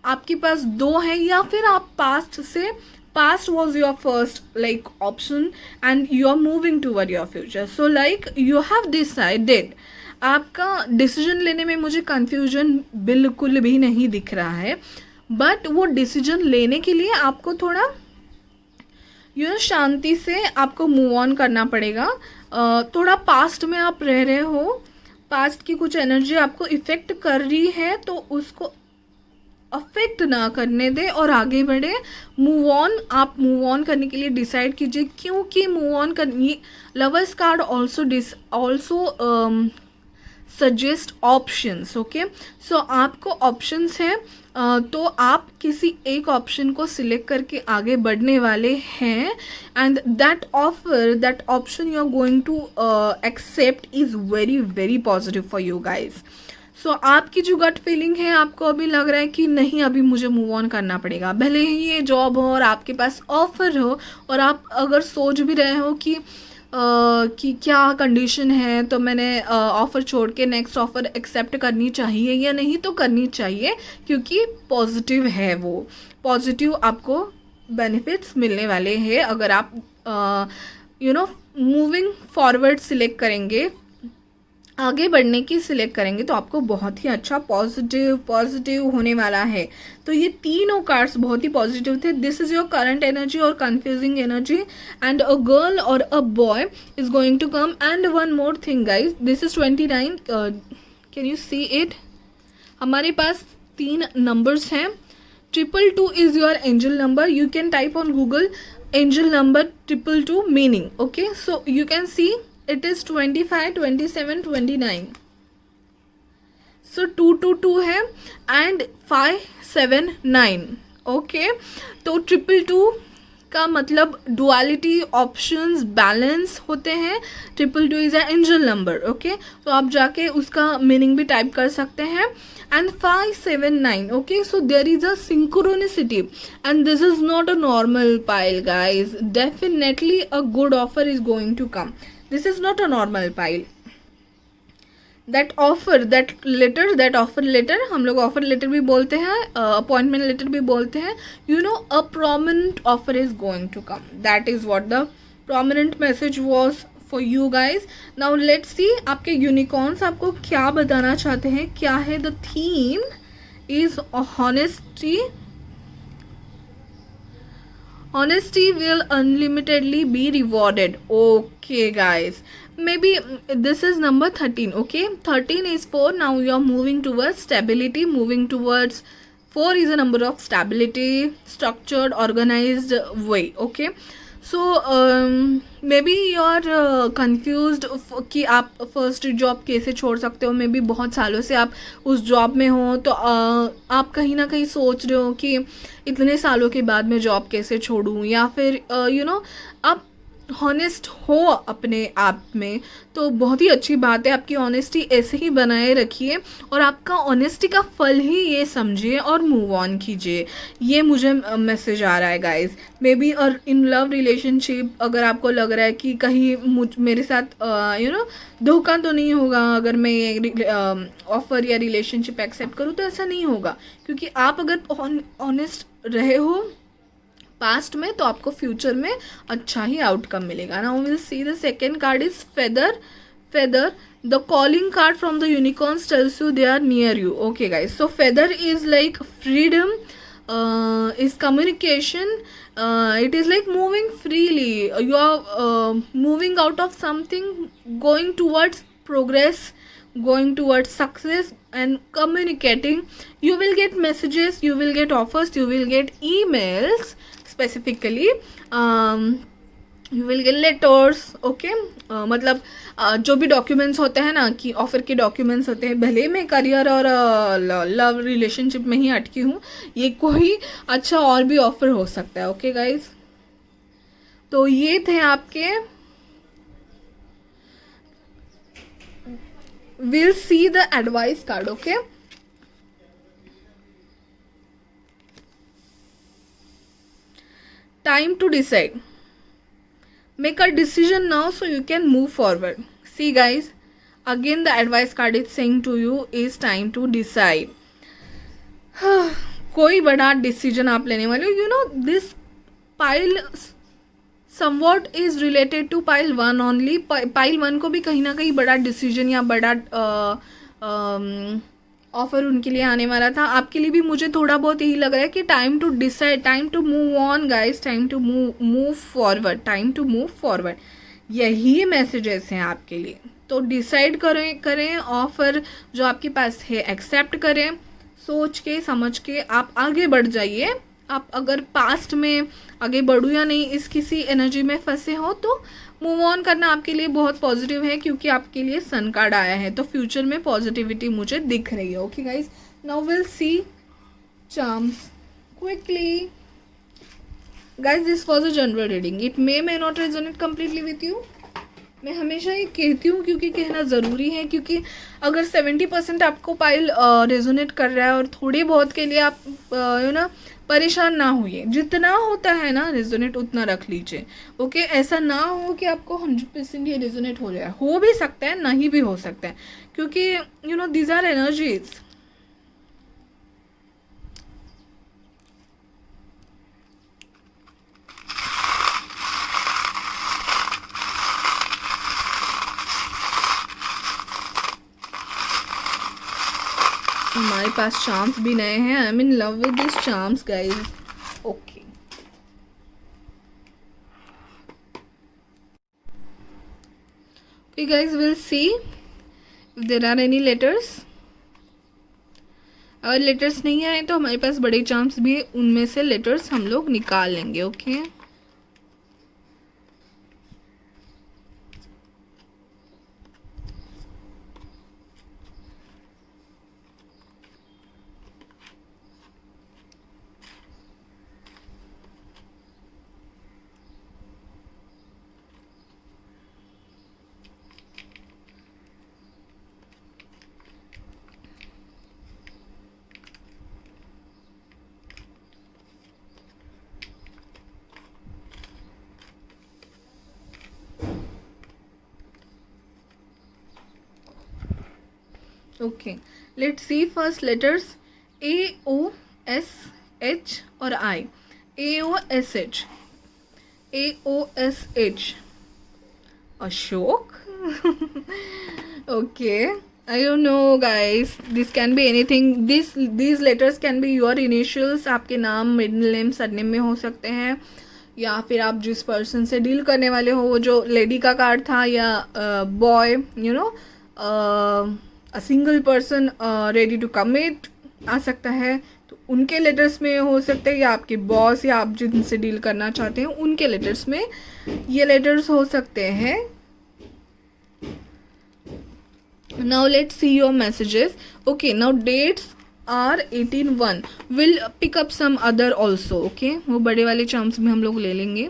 आपके पास 2 है, या फिर आप past was your first like option and you are moving toward your future, so like you have decided. आपका decision लेने में मुझे कन्फ्यूजन बिल्कुल भी नहीं दिख रहा है, बट वो डिसीजन लेने के लिए आपको थोड़ा शांति से आपको मूव ऑन करना पड़ेगा। थोड़ा पास्ट में आप रह रहे हो, पास्ट की कुछ एनर्जी आपको इफ़ेक्ट कर रही है, तो उसको अफेक्ट ना करने दे और आगे बढ़े, मूव ऑन। आप मूव ऑन करने के लिए डिसाइड कीजिए, क्योंकि मूव ऑन करनी, lovers card also suggest options, okay. So आपको ऑप्शंस हैं, तो आप किसी एक ऑप्शन को सिलेक्ट करके आगे बढ़ने वाले हैं, and that option you are going to accept is very very positive for you guys. So आपकी जो गट फीलिंग है, आपको अभी लग रहा है कि नहीं अभी मुझे मूव ऑन करना पड़ेगा, भले ही ये जॉब हो और आपके पास ऑफर हो, और आप अगर सोच भी रहे हो कि क्या कंडीशन है, तो मैंने ऑफ़र छोड़ के नेक्स्ट ऑफ़र एक्सेप्ट करनी चाहिए या नहीं, तो करनी चाहिए, क्योंकि पॉजिटिव है, वो पॉजिटिव आपको बेनिफिट्स मिलने वाले हैं अगर आप you know moving forward select करेंगे, आगे बढ़ने की सिलेक्ट करेंगे, तो आपको बहुत ही अच्छा पॉजिटिव होने वाला है। तो ये तीनों कार्ड्स बहुत ही पॉजिटिव थे। This is your current energy और confusing energy, and a girl और a boy is going to come. And one more thing guys, this is 29, can you see it? हमारे पास 3 नंबर्स हैं। 222 is your angel number. You can type on Google angel number 222 meaning, okay. So you can see it is 25, 27, 29. So 222 है and 579, okay. तो 222 का मतलब duality, options, balance होते हैं। 222 is a angel number, okay. तो आप जाके उसका मीनिंग भी टाइप कर सकते हैं। and 579. Okay, so there is a synchronicity, and this is not a normal pile, guys. Definitely a good offer is going to come. This is not a normal pile. That offer, that offer letter, हम लोग offer letter भी बोलते हैं, appointment letter भी बोलते हैं. You know, a prominent offer is going to come. That is what the prominent message was for you guys. Now let's see आपके unicorns आपको क्या बताना चाहते हैं, क्या है. The theme is honesty. Honesty will unlimitedly be rewarded. Okay, guys. Maybe this is number 13. Okay, 13 is 4. Now you are moving towards stability. Moving towards 4 is a number of stability, structured, organized way. Okay. So may be you are confused कि आप first job कैसे छोड़ सकते हो. May be बहुत सालों से आप उस जॉब में हो, तो आप कहीं ना कहीं सोच रहे हो कि इतने सालों के बाद मैं जॉब कैसे छोड़ूं, या फिर यू नो आप हॉनेस्ट हो अपने आप में. तो बहुत ही अच्छी बात है, आपकी ऑनेस्टी ऐसे ही बनाए रखिए और आपका ऑनेस्टी का फल ही ये समझिए और मूव ऑन कीजिए. ये मुझे मैसेज आ रहा है गाइज. मे बी और इन लव रिलेशनशिप अगर आपको लग रहा है कि कहीं मेरे साथ यू नो धोखा तो नहीं होगा अगर मैं ये ऑफर या रिलेशनशिप एक्सेप्ट करूँ, तो ऐसा नहीं होगा. क्योंकि आप अगर ऑनेस्ट रहे हो पास्ट में, तो आपको फ्यूचर में अच्छा ही आउटकम मिलेगा. Now will see the second card is feather. The calling card from the unicorns tells you they are near you. Okay guys, so feather is like freedom, is communication, it is like moving freely. You are moving out of something, going towards progress, going towards success and communicating. You will get messages, you will get offers, you will get emails. Specifically you will get letters. Okay, मतलब जो भी documents होते हैं ना, कि offer के documents होते हैं, भले मैं करियर और लव रिलेशनशिप में ही अटकी हूँ, ये कोई अच्छा और भी ऑफर हो सकता है. ओके गाइज, तो ये थे आपके. Will see the advice card. Okay, time to decide. Make a decision now so you can move forward. See guys, again the advice card is saying to you is time to decide. कोई बड़ा decision आप लेने वाले हो. You no this pile somewhat is related to pile 1 only. Pile 1 को भी कहीं ना कहीं बड़ा डिसीजन या बड़ा ऑफर उनके लिए आने वाला था. आपके लिए भी मुझे थोड़ा बहुत यही लग रहा है कि time to decide, time to move on guys, time to move forward, time to move forward. यही मैसेजेस हैं आपके लिए. तो डिसाइड करें ऑफर जो आपके पास है एक्सेप्ट करें, सोच के समझ के आप आगे बढ़ जाइए. आप अगर पास्ट में आगे बढ़ूँ या नहीं इस किसी एनर्जी में फंसे हो, तो मूव ऑन करना आपके लिए बहुत पॉजिटिव है, क्योंकि आपके लिए सन कार्ड आया है. तो फ्यूचर में पॉजिटिविटी मुझे दिख रही है. Okay guys, now will C charms quickly. Guys, this was a general reading. It may not resonate completely with you. मैं हमेशा ये कहती हूँ क्योंकि कहना ज़रूरी है, क्योंकि अगर 70% आपको पाइल रेजोनेट कर रहा है और थोड़ी बहुत के लिए आप यू नो परेशान ना होइए. जितना होता है ना रेजोनेट उतना रख लीजिए. ओके, ऐसा ना हो कि आपको 100% ये रेजोनेट हो जाए. हो भी सकता है, नहीं भी हो सकता है, क्योंकि you know these are energies. हमारे पास चार्म्स भी नए हैं. I am in love with this charms guys. Okay, guys, we'll see if there are any letters. अगर लेटर्स नहीं आए तो हमारे पास बड़े चार्म्स भी है, उनमें से लेटर्स हम लोग निकाल लेंगे. Okay, okay, let's see first letters A O S H और I. A O S H. A O S H. Ashok. Okay, I don't know guys, this can be anything. These letters can be your initials. आपके नाम, middle name, surname में हो सकते हैं, या फिर आप जिस पर्सन से डील करने वाले हो, वो जो लेडी का कार्ड था, या boy, you know, a single person ready to commit आ सकता है, तो उनके लेटर्स में हो सकते हैं, या आपके बॉस या आप जिनसे डील करना चाहते हैं उनके लेटर्स में ये लेटर्स हो सकते हैं. Now let's see your messages. Okay, now dates are 18/1. We'll pick up some other also. Okay, वो बड़े वाले charms में हम लोग ले लेंगे.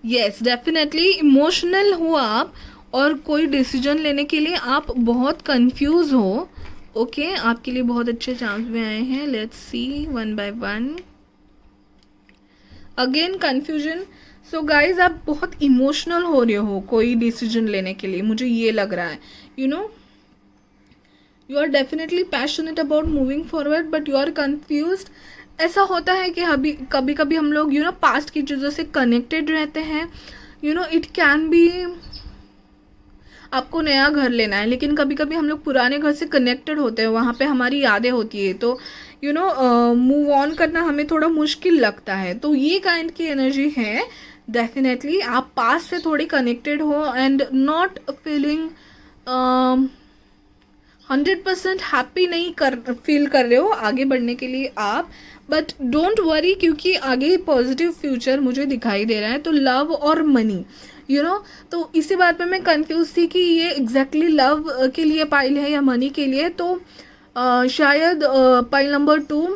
Yes, definitely इमोशनल हो आप, और कोई डिसीजन लेने के लिए आप बहुत कंफ्यूज हो. ओके, आपके लिए बहुत अच्छे चांस में आए हैं. Let's see one by one. Again confusion. So guys, आप बहुत इमोशनल हो रहे हो कोई डिसीजन लेने के लिए, मुझे ये लग रहा है. You know, you are definitely passionate about moving forward, but you are confuse. ऐसा होता है कि अभी कभी कभी हम लोग यू नो पास्ट की चीज़ों से कनेक्टेड रहते हैं. You no, it can be आपको नया घर लेना है, लेकिन कभी कभी हम लोग पुराने घर से कनेक्टेड होते हैं, वहाँ पे हमारी यादें होती है, तो यू नो मूव ऑन करना हमें थोड़ा मुश्किल लगता है. तो ये काइंड की एनर्जी है. डेफिनेटली आप पास्ट से थोड़ी कनेक्टेड हो एंड नॉट फीलिंग 100% हैप्पी नहीं फील कर रहे हो आगे बढ़ने के लिए आप. बट डोंट वरी, क्योंकि आगे पॉजिटिव फ्यूचर मुझे दिखाई दे रहा है. तो लव और मनी, यू नो, तो इसी बात पे मैं कंफ्यूज थी कि ये एग्जैक्टली लव के लिए पाइल है या मनी के लिए. तो शायद पाइल नंबर 2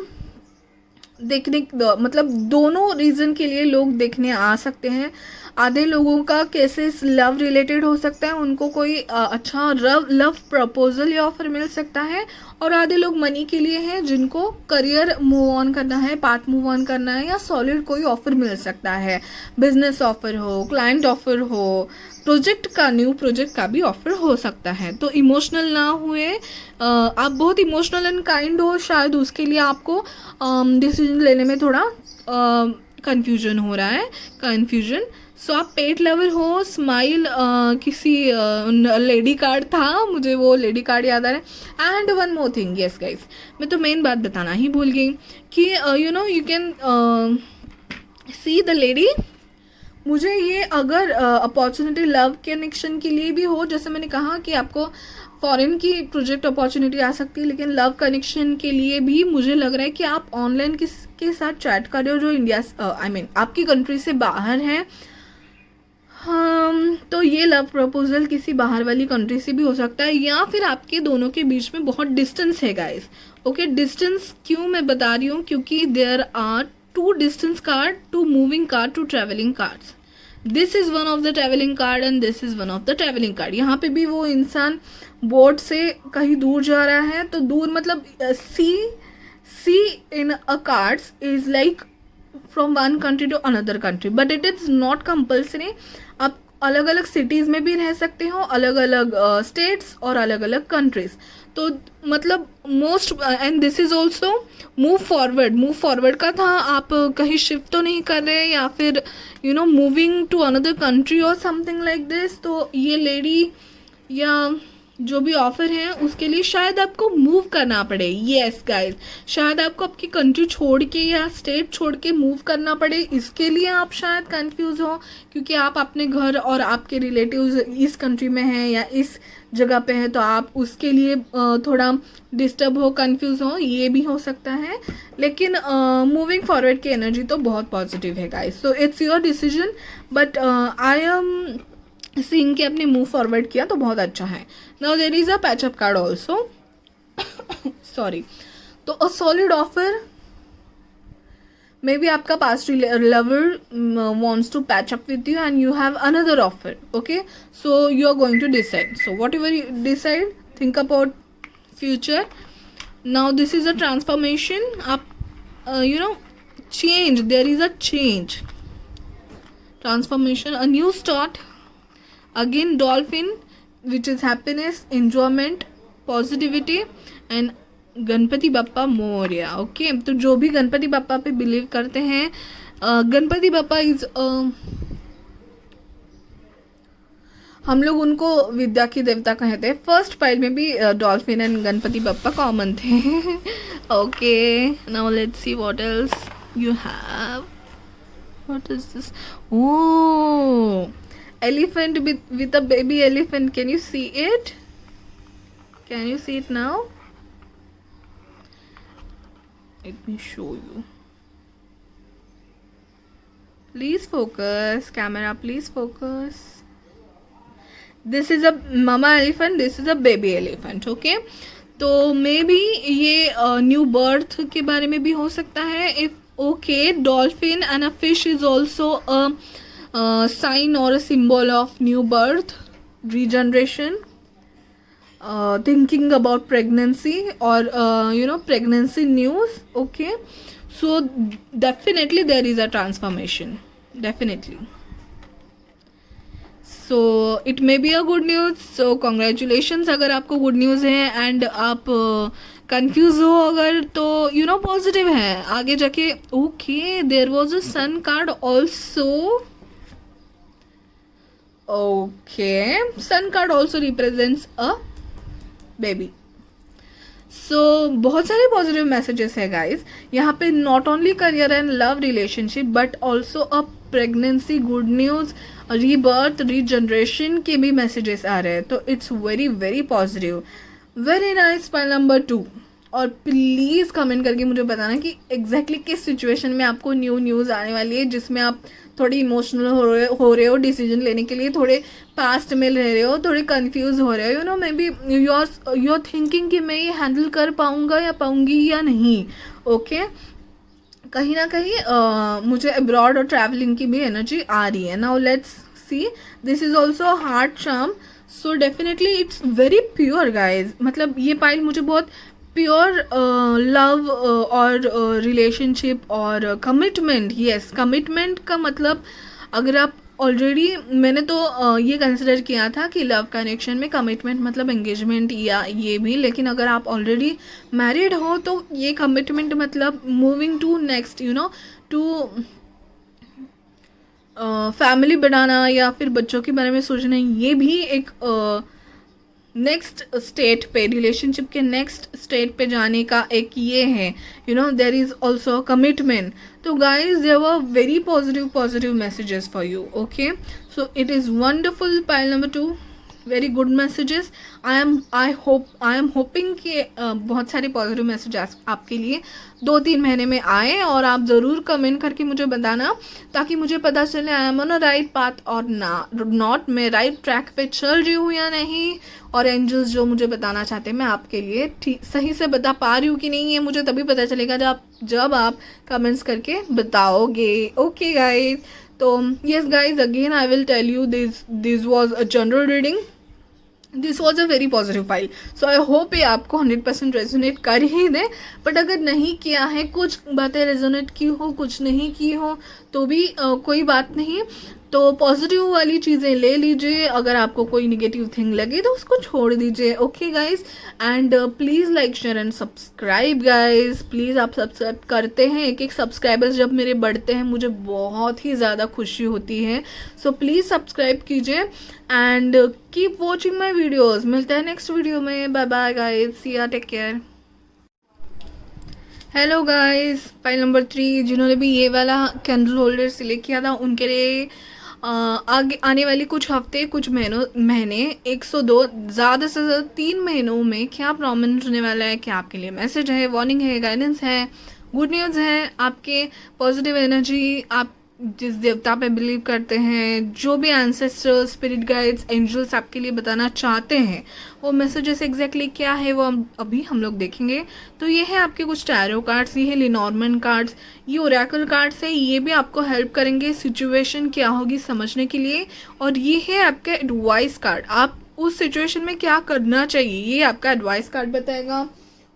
देखने, मतलब दोनों रीज़न के लिए लोग देखने आ सकते हैं. आधे लोगों का केसेस लव रिलेटेड हो सकता है, उनको कोई अच्छा लव प्रपोजल या ऑफर मिल सकता है, और आधे लोग मनी के लिए हैं जिनको करियर मूव ऑन करना है, पार्ट मूव ऑन करना है, या सॉलिड कोई ऑफर मिल सकता है. बिजनेस ऑफर हो, क्लाइंट ऑफर हो, प्रोजेक्ट का, न्यू प्रोजेक्ट का भी ऑफर हो सकता है. तो इमोशनल ना हुए. आप बहुत इमोशनल एंड काइंड हो, शायद उसके लिए आपको डिसीजन लेने में थोड़ा कन्फ्यूजन हो रहा है. कन्फ्यूजन. सो आप पेट लवर हो. स्माइल किसी लेडी कार्ड था, मुझे वो लेडी कार्ड याद आ रहा है. And one more thing, yes guys, मैं तो मेन बात बताना ही भूल गई कि you know you can see the lady. मुझे ये अगर अपॉर्चुनिटी लव कनेक्शन के लिए भी हो, जैसे मैंने कहा कि आपको फॉरेन की प्रोजेक्ट अपॉर्चुनिटी आ सकती है, लेकिन लव कनेक्शन के लिए भी मुझे लग रहा है कि आप ऑनलाइन किसके साथ चैट कर रहे हो जो इंडिया आई मीन आपकी कंट्री से बाहर है. तो ये लव प्रपोजल किसी बाहर वाली कंट्री से भी हो सकता है, या फिर आपके दोनों के बीच में बहुत डिस्टेंस है गाइस. ओके, डिस्टेंस क्यों मैं बता रही हूँ, क्योंकि there are 2 distance card, 2 moving card, 2 travelling cards. This is one of the travelling card and this is one of the travelling card. यहाँ पे भी वो इंसान बोट से कहीं दूर जा रहा है, तो दूर मतलब see in a cards is like from one country to another country, but it is not compulsory. आप अलग अलग सिटीज़ में भी रह सकते हो, अलग अलग स्टेट्स और अलग अलग कंट्रीज़. तो मतलब most and this is also move forward. Move forward का था, आप कहीं शिफ्ट तो नहीं कर रहे, या फिर you know moving to another country और समथिंग लाइक दिस. तो ये लेडी या जो भी ऑफर है उसके लिए शायद आपको मूव करना पड़े. येस गाइस, शायद आपको आपकी कंट्री छोड़ के या स्टेट छोड़ के मूव करना पड़े. इसके लिए आप शायद कंफ्यूज हो, क्योंकि आप अपने घर और आपके रिलेटिव्स इस कंट्री में हैं या इस जगह पे हैं, तो आप उसके लिए थोड़ा डिस्टर्ब हो, कंफ्यूज हो, ये भी हो सकता है. लेकिन मूविंग फॉरवर्ड की एनर्जी तो बहुत पॉजिटिव है guys. So it's your decision, but I am seeing कि आपने मूव फॉरवर्ड किया तो बहुत अच्छा है. Now there is a patch up card also. Sorry. तो a solid offer, may be आपका past lover wants to patch up with you and you have another offer. Okay, so you are going to decide. So whatever you decide, think about future. Now this is a transformation. आप you know change, there is a change. transformation, a new start. Again dolphin, which is happiness, enjoyment, positivity and Ganpati Bappa Morya. Okay, तो जो भी गणपति बप्पा पे believe करते हैं, Ganpati Bappa is, हम लोग उनको विद्या की देवता कहते हैं. फर्स्ट पाइल में भी dolphin and Ganpati Bappa common थे. Okay, now let's see what else you have. What is this? Oh, elephant with a baby elephant. Can you see it? Can you see it now? Let me show you. Please focus, camera, please focus. This is a mama elephant, this is a baby elephant. Okay, तो may be ये new birth के बारे में भी हो सकता है. If okay, dolphin and a fish is also a sign or a symbol of new birth, regeneration, thinking about pregnancy or pregnancy news. Okay, so definitely there is a transformation, definitely. So it may be a good news. So congratulations अगर आपको good news है and आप confuse हो अगर, तो positive है आगे जाके. Okay, there was a sun card also. Okay, sun card also represents a baby. So बहुत सारे पॉजिटिव मैसेजेस है गाइज यहाँ पे. Not only career and love relationship but also a pregnancy, good news, rebirth, regeneration के भी messages आ रहे हैं. तो it's very very positive. Very nice. Pile number 2. और प्लीज़ कमेंट करके मुझे बताना कि एग्जैक्टली किस सिचुएशन में आपको न्यू न्यूज़ आने वाली है जिसमें आप थोड़ी इमोशनल हो रहे हो डिसीजन लेने के लिए, थोड़े पास्ट में रह रहे हो, थोड़े कंफ्यूज हो रहे हो. May be you are thinking कि मैं ये हैंडल कर पाऊँगा या पाऊँगी या नहीं. ओके, कहीं ना कहीं मुझे अब्रॉड और ट्रैवलिंग की भी एनर्जी आ रही है. Now let's C, this is also heart charm. So definitely it's very pure guys. मतलब ये पाइल मुझे बहुत प्योर लव और रिलेशनशिप और कमिटमेंट. यस, कमिटमेंट का मतलब अगर आप ऑलरेडी, मैंने तो ये कंसिडर किया था कि लव कनेक्शन में कमिटमेंट मतलब एंगेजमेंट या ये भी, लेकिन अगर आप ऑलरेडी मैरिड हो तो ये कमिटमेंट मतलब moving to next, to family बनाना या फिर बच्चों के बारे में सोचना. ये भी एक नेक्स्ट स्टेट पे, रिलेशनशिप के नेक्स्ट स्टेट पे जाने का एक ये है. There is also commitment. तो guys there were very positive messages for you. Okay, so it is wonderful. Pile number 2, very good messages. I am hoping कि बहुत सारे पॉजिटिव मैसेजेस आपके लिए 2-3 महीने में आए और आप ज़रूर कमेंट करके मुझे बताना ताकि मुझे पता चले I am on a right path और नॉट, मैं राइट ट्रैक पे चल रही हूँ या नहीं. और एंजल्स जो मुझे बताना चाहते हैं मैं आपके लिए ठीक सही से बता पा रही हूँ कि नहीं, है मुझे तभी पता चलेगा जब आप कमेंट्स करके बताओगे. ओके गाइज, तो yes guys, again I will tell you this was a general reading. This was a very positive pile. So I hope ये आपको 100% रेजोनेट कर ही दे. बट अगर नहीं किया है, कुछ बातें रेजोनेट की हो, कुछ नहीं की हो, तो भी कोई बात नहीं. तो पॉजिटिव वाली चीज़ें ले लीजिए. अगर आपको कोई निगेटिव थिंग लगे तो उसको छोड़ दीजिए. Okay guys, and please like, share and subscribe guys. Please आप सब्सक्राइब करते हैं. एक सब्सक्राइबर्स जब मेरे बढ़ते हैं मुझे बहुत ही ज़्यादा खुशी होती है. सो प्लीज़ सब्सक्राइब कीजिए and keep watching my videos. मिलते हैं नेक्स्ट वीडियो में. Bye bye guys, see ya, take care. Hello guys, pile number 3 जिन्होंने भी ये वाला कैंडल होल्डर सिलेक्ट किया था उनके लिए आगे आने वाली कुछ हफ्ते, कुछ महीने 102 ज़्यादा से ज़्यादा 3 महीनों में क्या प्रॉमिनेंट होने वाला है, क्या आपके लिए मैसेज है, वार्निंग है, गाइडेंस है, गुड न्यूज़ है, आपके पॉजिटिव एनर्जी, आप जिस देवता पे बिलीव करते हैं, जो भी एंसेस्टर्स, स्पिरिट गाइड्स, एंजल्स आपके लिए बताना चाहते हैं, वो मैसेजेस एग्जैक्टली क्या है वो अभी हम लोग देखेंगे. तो ये है आपके कुछ टैरो कार्ड्स, ये है लेनॉर्मन कार्ड्स, ये ओरेकल कार्ड्स है. ये भी आपको हेल्प करेंगे सिचुएशन क्या होगी समझने के लिए. और ये है आपका एडवाइस कार्ड, आप उस सिचुएशन में क्या करना चाहिए ये आपका एडवाइस कार्ड बताएगा.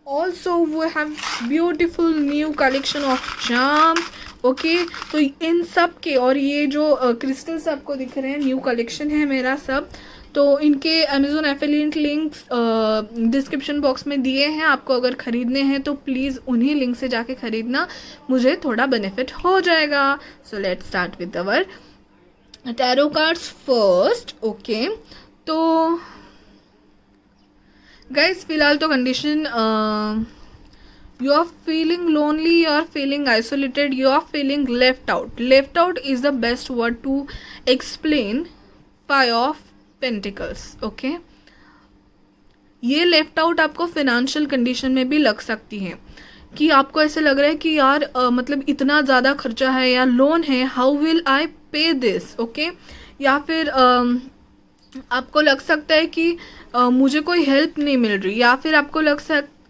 Also we have beautiful new collection of charms. Okay तो इन सब के, और ये जो क्रिस्टल्स आपको दिख रहे हैं न्यू कलेक्शन है मेरा सब, तो इनके Amazon affiliate links description box में दिए हैं, आपको अगर ख़रीदने हैं तो प्लीज़ उन्हीं लिंक से जाके ख़रीदना, मुझे थोड़ा बेनिफिट हो जाएगा. So let's start with our tarot cards first. Okay तो गाइस फिलहाल तो condition, you are feeling lonely, you are feeling isolated, you are feeling left out. Left out is the best word to explain Five of Pentacles. Okay, ये left out आपको financial condition में भी लग सकती है कि आपको ऐसे लग रहा है कि यार मतलब इतना ज़्यादा खर्चा है या लोन है, हाउ विल आई पे दिस. ओके, या फिर आपको लग सकता है कि मुझे कोई हेल्प नहीं मिल रही, या फिर आपको लग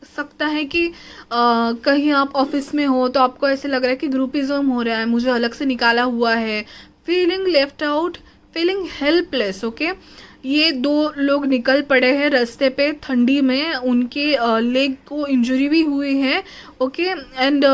सकता है कि कहीं आप ऑफिस में हो तो आपको ऐसे लग रहा है कि ग्रुपिज्म हो रहा है, मुझे अलग से निकाला हुआ है. Feeling left out, feeling helpless. Okay, ये दो लोग निकल पड़े हैं रास्ते पे ठंडी में, उनके लेग को इंजरी भी हुई है. Okay, and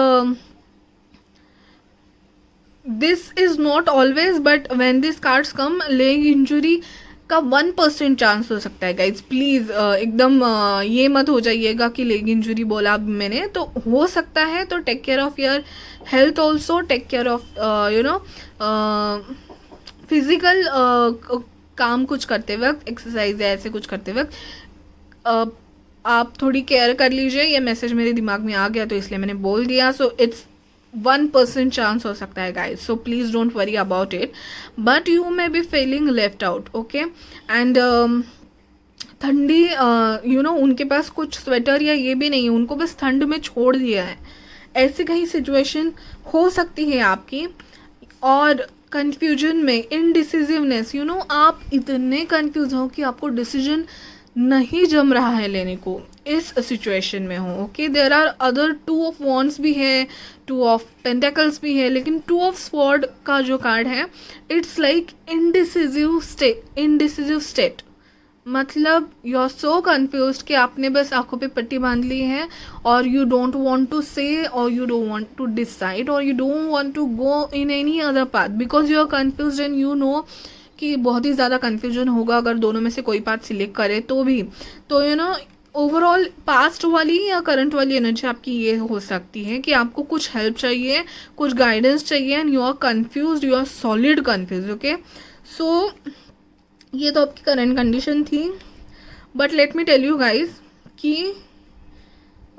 this is not always, but when this cards come, leg injury का 1% चांस हो सकता है गाइज. प्लीज़ एकदम ये मत हो जाइएगा कि लेग इंजरी बोला मैंने, तो हो सकता है. तो take care of your health also, take care of you know physical काम कुछ करते वक्त, एक्सरसाइज या ऐसे कुछ करते वक्त आप थोड़ी केयर कर लीजिए. ये मैसेज मेरे दिमाग में आ गया तो इसलिए मैंने बोल दिया. सो इट्स 1% चांस हो सकता है guys, so please don't worry about it, but you may be feeling left out. Okay, and ठंडी यू नो उनके पास कुछ स्वेटर या ये भी नहीं है, उनको बस ठंड में छोड़ दिया है. ऐसी कहीं सिचुएशन हो सकती है आपकी. और कन्फ्यूजन में, इनडिसिसिवनेस, यू नो आप इतने कन्फ्यूज हो कि आपको डिसीजन नहीं जम रहा है लेने को, इस सिचुएशन में हो. Okay, there are other 2 of wands भी है, 2 ऑफ पेंटेकल्स भी है, लेकिन 2 ऑफ स्वॉर्ड का जो कार्ड है, इट्स लाइक इनडिसिसिव स्टेट. मतलब यू आर सो कन्फ्यूज कि आपने बस आंखों पे पट्टी बांध ली है, और you don't want to say, और you don't want to decide, और you don't want to go in any other path, because you are confuse and you know कि बहुत ही ज़्यादा कन्फ्यूजन होगा अगर दोनों में से कोई पाथ सिलेक्ट करे तो भी. तो यू नो ओवरऑल पास्ट वाली या करंट वाली एनर्जी आपकी ये हो सकती है कि आपको कुछ हेल्प चाहिए, कुछ गाइडेंस चाहिए, and you are confuse, you are solid confuse. Okay, so ये तो आपकी करंट कंडीशन थी. But let me tell you guys कि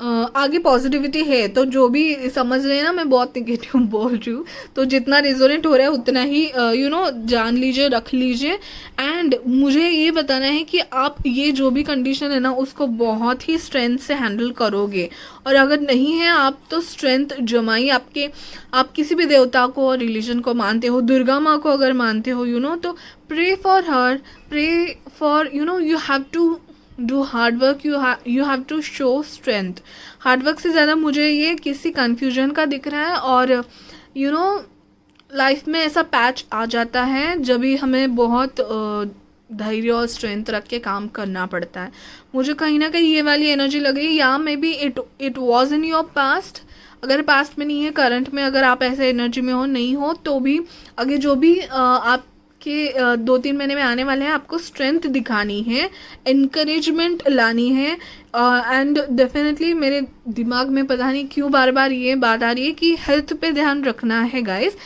आगे पॉजिटिविटी है. तो जो भी समझ रहे हैं ना, मैं बहुत निगेटिव बोल रही हूँ, तो जितना रिजोनेट हो रहा है उतना ही यू नो जान लीजिए, रख लीजिए. एंड मुझे ये बताना है कि आप ये जो भी कंडीशन है ना, उसको बहुत ही स्ट्रेंथ से हैंडल करोगे. और अगर नहीं है आप, तो स्ट्रेंथ जमाइए. आप किसी भी देवता को और रिलीजन को मानते हो, दुर्गा माँ को अगर मानते हो, यू नो, तो pray for her, pray for, you know, you have to do hard work, you have to show strength. Hard work से ज़्यादा मुझे ये किसी कन्फ्यूजन का दिख रहा है. और यू नो लाइफ में ऐसा पैच आ जाता है जब भी हमें बहुत धैर्य और स्ट्रेंथ रख के काम करना पड़ता है. मुझे कहीं ना कहीं ये वाली एनर्जी लग रही है, या may be it was in your past. अगर पास्ट में नहीं है, करंट में अगर आप ऐसे एनर्जी में हो, नहीं हो तो भी आगे जो भी आप कि 2-3 महीने में आने वाले हैं, आपको स्ट्रेंथ दिखानी है, इनकरेजमेंट लानी है. एंड डेफिनेटली मेरे दिमाग में पता नहीं क्यों बार बार ये बात आ रही है कि हेल्थ पे ध्यान रखना है गाइस.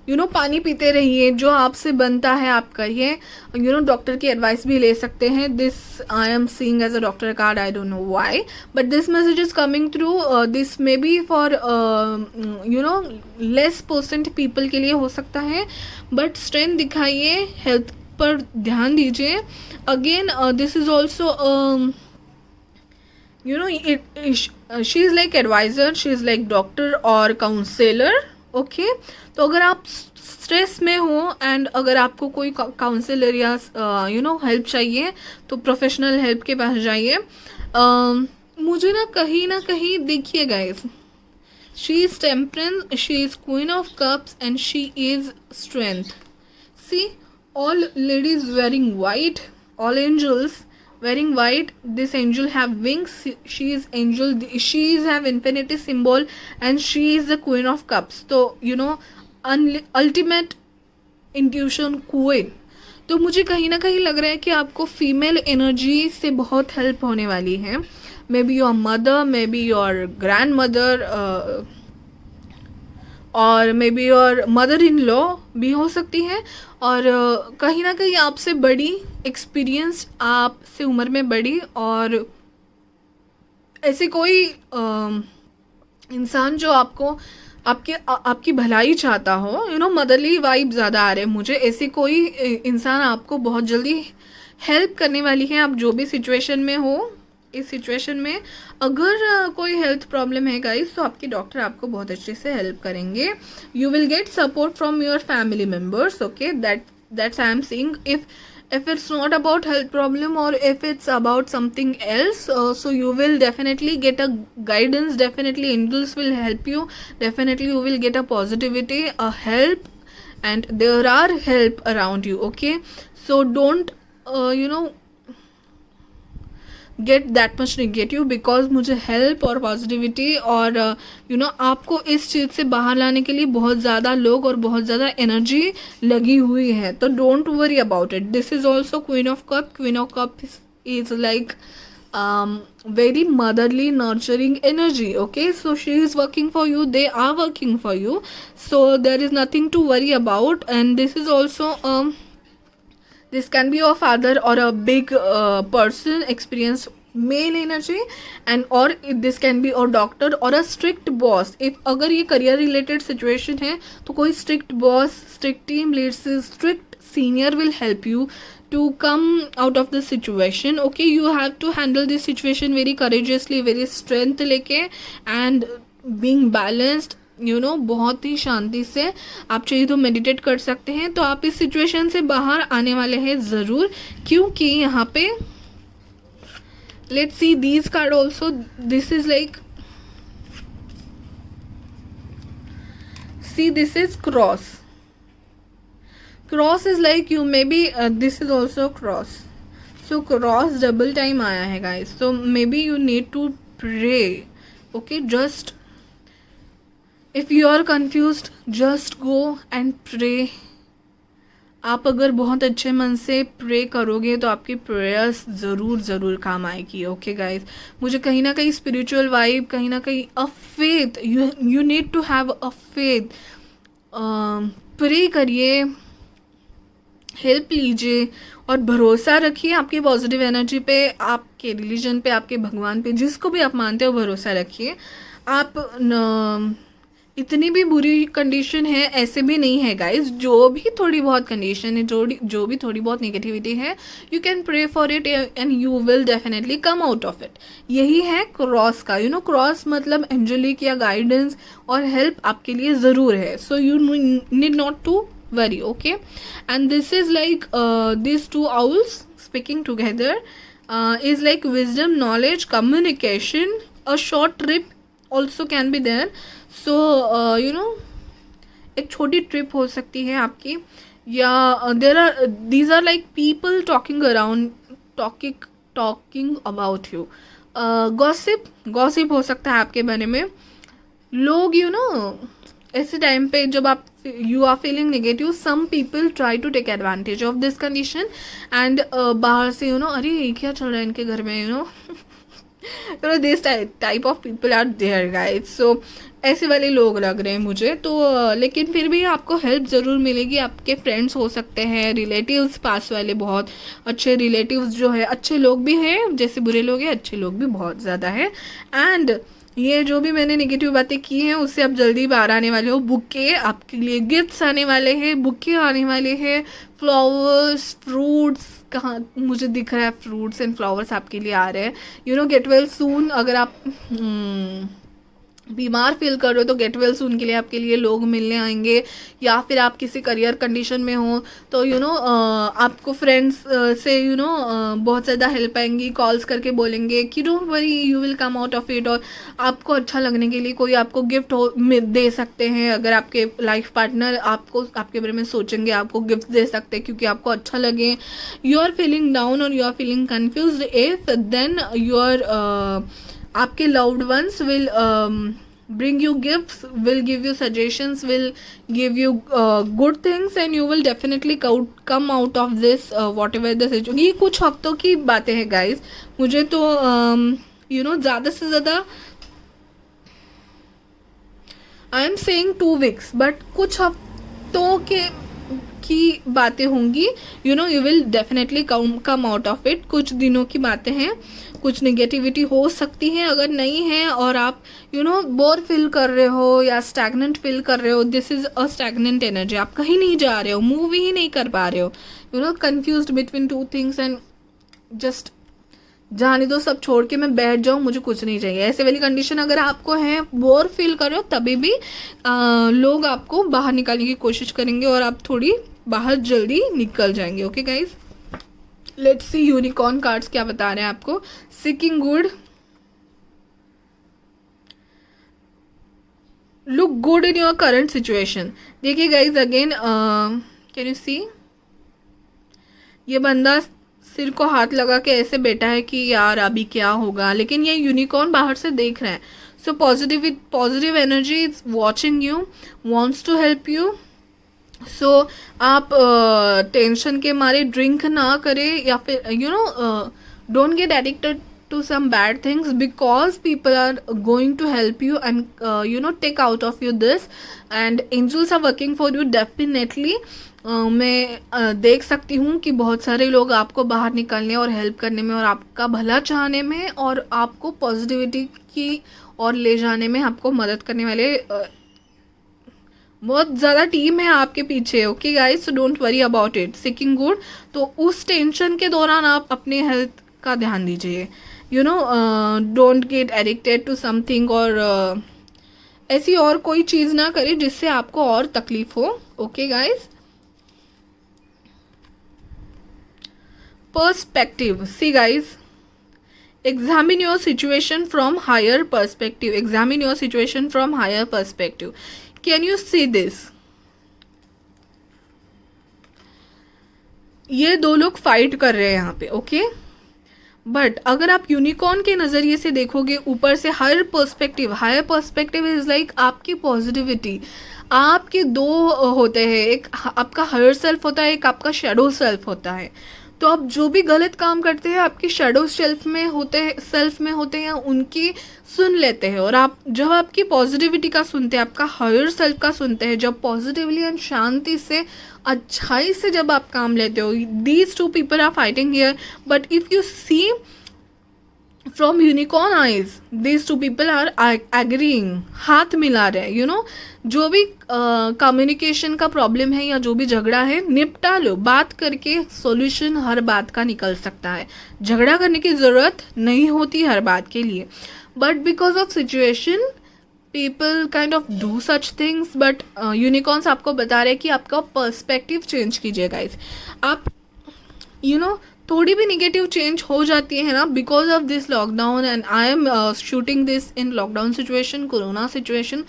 यू नो पानी पीते रहिए, जो आपसे बनता है आप करिए. यू नो डॉक्टर की एडवाइस भी ले सकते हैं. This I am seeing as a doctor card, I don't know why, but this message is coming through. This may be for you know less % people के लिए हो सकता है. बट स्ट्रेंथ दिखाइए, हेल्थ पर ध्यान दीजिए. Again this is also you know she is like advisor, she is like doctor और काउंसलर. ओके, तो अगर आप स्ट्रेस में हो एंड अगर आपको कोई काउंसलर या यू नो हेल्प चाहिए, तो प्रोफेशनल हेल्प के पास जाइए. मुझे ना कहीं देखिए guys, she is temperance, she is queen of cups and she is strength. See all ladies wearing white, all angels wearing white. This angel have wings. She is angel, she is have infinity symbol, and she is the queen of cups. तो ultimate intuition queen. तो मुझे कहीं ना कहीं लग रहा है कि आपको फीमेल एनर्जी से बहुत हेल्प होने वाली है. May be your mother, may be your grandmother, और may be your mother in law भी हो सकती है. और कहीं ना कहीं आपसे बड़ी, एक्सपीरियंस आपसे उम्र में बड़ी, और ऐसे कोई इंसान जो आपको आपकी भलाई चाहता हो. मदरली वाइब ज़्यादा आ रहे हैं मुझे. ऐसे कोई इंसान आपको बहुत जल्दी हेल्प करने वाली है. आप जो भी सिचुएशन में हो, इस सिचुएशन में अगर कोई हेल्थ प्रॉब्लम है गाइस, तो आपके डॉक्टर आपको बहुत अच्छे से हेल्प करेंगे. You will get support from your family members. Okay, that's I am seeing. if it's not about health problem, or if it's about something else, so you will definitely get a guidance. Definitely angels will help you. Definitely you will get a positivity, a help, and there are help around you. Okay, so don't get that much negative, because मुझे help और positivity और आपको इस चीज़ से बाहर लाने के लिए बहुत ज़्यादा लोग और बहुत ज़्यादा एनर्जी लगी हुई है. तो don't worry about it. This is also queen of cup. Queen of cup is like very motherly, nurturing energy. Okay, so she is working for you, they are working for you, so there is nothing to worry about. And this is also this can be your father or a big person, experienced male energy, and or this can be a doctor or a strict boss. if अगर ये career related situation है, तो कोई strict boss, strict team leads, strict senior will help you to come out of the situation. Okay, you have to handle this situation very courageously, very strength लेके, and being balanced. बहुत ही शांति से. आप चाहिए तो meditate कर सकते हैं. तो आप इस सिचुएशन से बाहर आने वाले हैं ज़रूर, क्योंकि यहाँ पे let's see these card also. This is like, see this is cross. Cross is like you may be, this is also cross. So cross double time आया है guys. So may be you need to pray. Okay, just if you are confused, just go and pray. आप अगर बहुत अच्छे मन से pray करोगे तो आपकी प्रेयर्स ज़रूर काम आएगी. ओके गाइस, मुझे कहीं ना कहीं स्पिरिचुअल वाइब, कहीं ना कहीं a faith, you need to have a faith. Pray करिए, हेल्प लीजिए और भरोसा रखिए आपकी पॉजिटिव एनर्जी पे, आपके रिलीजन पे, आपके भगवान पे, जिसको भी आप मानते हो भरोसा रखिए. आप इतनी भी बुरी कंडीशन है ऐसे भी नहीं है गाइस. जो भी थोड़ी बहुत कंडीशन है, जो भी थोड़ी बहुत नेगेटिविटी है, you can pray for it and you will definitely come out of it. यही है क्रॉस का. क्रॉस मतलब एंजेलिक या गाइडेंस और हेल्प आपके लिए ज़रूर है. So you need not to worry. Okay, and this is like this two owls speaking together is like wisdom, knowledge, communication. A short trip also can be there. So एक छोटी trip हो सकती है आपकी, या these are like people talking about you. Gossip हो सकता है आपके बारे में. लोग ऐसे टाइम पे जब आप you are feeling negative, some people try to take advantage of this condition and बाहर से अरे क्या चल रहा है इनके घर में, this type of people are there guys. So ऐसे वाले लोग लग रहे हैं मुझे. तो लेकिन फिर भी आपको हेल्प ज़रूर मिलेगी. आपके फ्रेंड्स हो सकते हैं, रिलेटिव्स पास वाले, बहुत अच्छे रिलेटिव्स जो है, अच्छे लोग भी हैं जैसे बुरे लोग हैं, अच्छे लोग भी बहुत ज़्यादा है. एंड ये जो भी मैंने नेगेटिव बातें की हैं उससे आप जल्दी बाहर आने वाले हो. बुके आपके लिए, गिफ्ट्स आने वाले हैं, बुके आने वाले हैं, फ्लावर्स, फ्रूट्स, कहाँ मुझे दिख रहा है फ्रूट्स एंड फ्लावर्स आपके लिए आ रहे हैं. Get well soon. अगर आप बीमार फील कर रहे हो तो गेट वेल सून के लिए आपके लिए लोग मिलने आएंगे, या फिर आप किसी करियर कंडीशन में हो तो आपको फ्रेंड्स से बहुत ज़्यादा हेल्प आएंगी, कॉल्स करके बोलेंगे कि don't worry you will come out of it, और आपको अच्छा लगने के लिए कोई आपको गिफ्ट दे सकते हैं। अगर आपके लाइफ पार्टनर आपको आपके बारे में सोचेंगे, आपको गिफ्ट दे सकते हैं क्योंकि आपको अच्छा लगे। यू आर फीलिंग डाउन और you are feeling confuse, if then आपके loved ones will bring you gifts, will give you suggestions, will give you good things, and you will definitely come out of this whatever the situation। ये कुछ हफ्तों की बातें हैं guys, मुझे तो ज़्यादा से ज़्यादा I am saying 2 weeks, but कुछ हफ्तों की बातें होंगी। You will definitely come out of it. कुछ दिनों की बातें हैं, कुछ नेगेटिविटी हो सकती है, अगर नहीं है और आप बोर फील कर रहे हो या स्टैग्नेंट फील कर रहे हो, this is a stagnant energy. आप कहीं नहीं जा रहे हो, मूव ही नहीं कर पा रहे हो, confused between 2 things and just जाने दो, सब छोड़ के मैं बैठ जाऊँ, मुझे कुछ नहीं चाहिए, ऐसे वाली कंडीशन अगर आपको है, बोर फील कर रहे हो, तभी भी लोग आपको बाहर निकालने की कोशिश करेंगे और आप थोड़ी बाहर जल्दी निकल जाएंगे। Okay guys, let's see unicorn cards क्या बता रहे हैं आपको। Seeking good, look good in your current situation. देखिए गाइज, अगेन कैन यू सी, ये बंदा सिर को हाथ लगा के ऐसे बैठा है कि यार अभी क्या होगा, लेकिन ये यूनिकॉर्न बाहर से देख रहे हैं। So positive energy is watching you, wants to help you. So आप टेंशन के मारे ड्रिंक ना करें, या फिर don't get addicted to some bad things, because people are going to help you and take out of you this, and angels are working for you definitely। मैं देख सकती हूँ कि बहुत सारे लोग आपको बाहर निकलने और हेल्प करने में और आपका भला चाहने में और आपको पॉजिटिविटी की और ले जाने में आपको मदद करने वाले बहुत ज़्यादा टीम है आपके पीछे। Okay guys, so don't worry about it. Seeking good, तो उस टेंशन के दौरान आप अपने हेल्थ का ध्यान दीजिए। Don't get addicted to something, और ऐसी और कोई चीज़ ना करें जिससे आपको और तकलीफ हो। Okay guys, perspective, see guys, examine your situation from higher perspective, examine your situation from higher perspective। can you see this? ये 2 लोग फाइट कर रहे हैं यहाँ पे। ओके, बट अगर आप यूनिकॉर्न के नज़रिए से देखोगे ऊपर से, हायर पर्सपेक्टिव इज लाइक आपकी पॉजिटिविटी। आपके 2 होते हैं, एक आपका हायर सेल्फ होता है, एक आपका शेडो सेल्फ होता है। तो आप जो भी गलत काम करते हैं आपकी शेडो सेल्फ में होते हैं, उनकी सुन लेते हैं, और आप जब आपकी पॉजिटिविटी का सुनते हैं, आपका हायर सेल्फ का सुनते हैं, जब पॉजिटिवली एंड शांति से अच्छाई से जब आप काम लेते हो, these 2 people are fighting here, but if you see from unicorn eyes, these 2 people are agreeing, हाथ मिला रहे हैं। जो भी कम्युनिकेशन का प्रॉब्लम है या जो भी झगड़ा है, निपटा लो, बात करके सॉल्यूशन हर बात का निकल सकता है। झगड़ा करने की ज़रूरत नहीं होती हर बात के लिए, but because of situation people kind of do such things. But unicorns आपको बता रहे हैं कि आपका पर्सपेक्टिव चेंज कीजिए गाइस। आप थोड़ी भी निगेटिव चेंज हो जाती है ना because of this lockdown, and I am shooting this in lockdown situation, corona situation.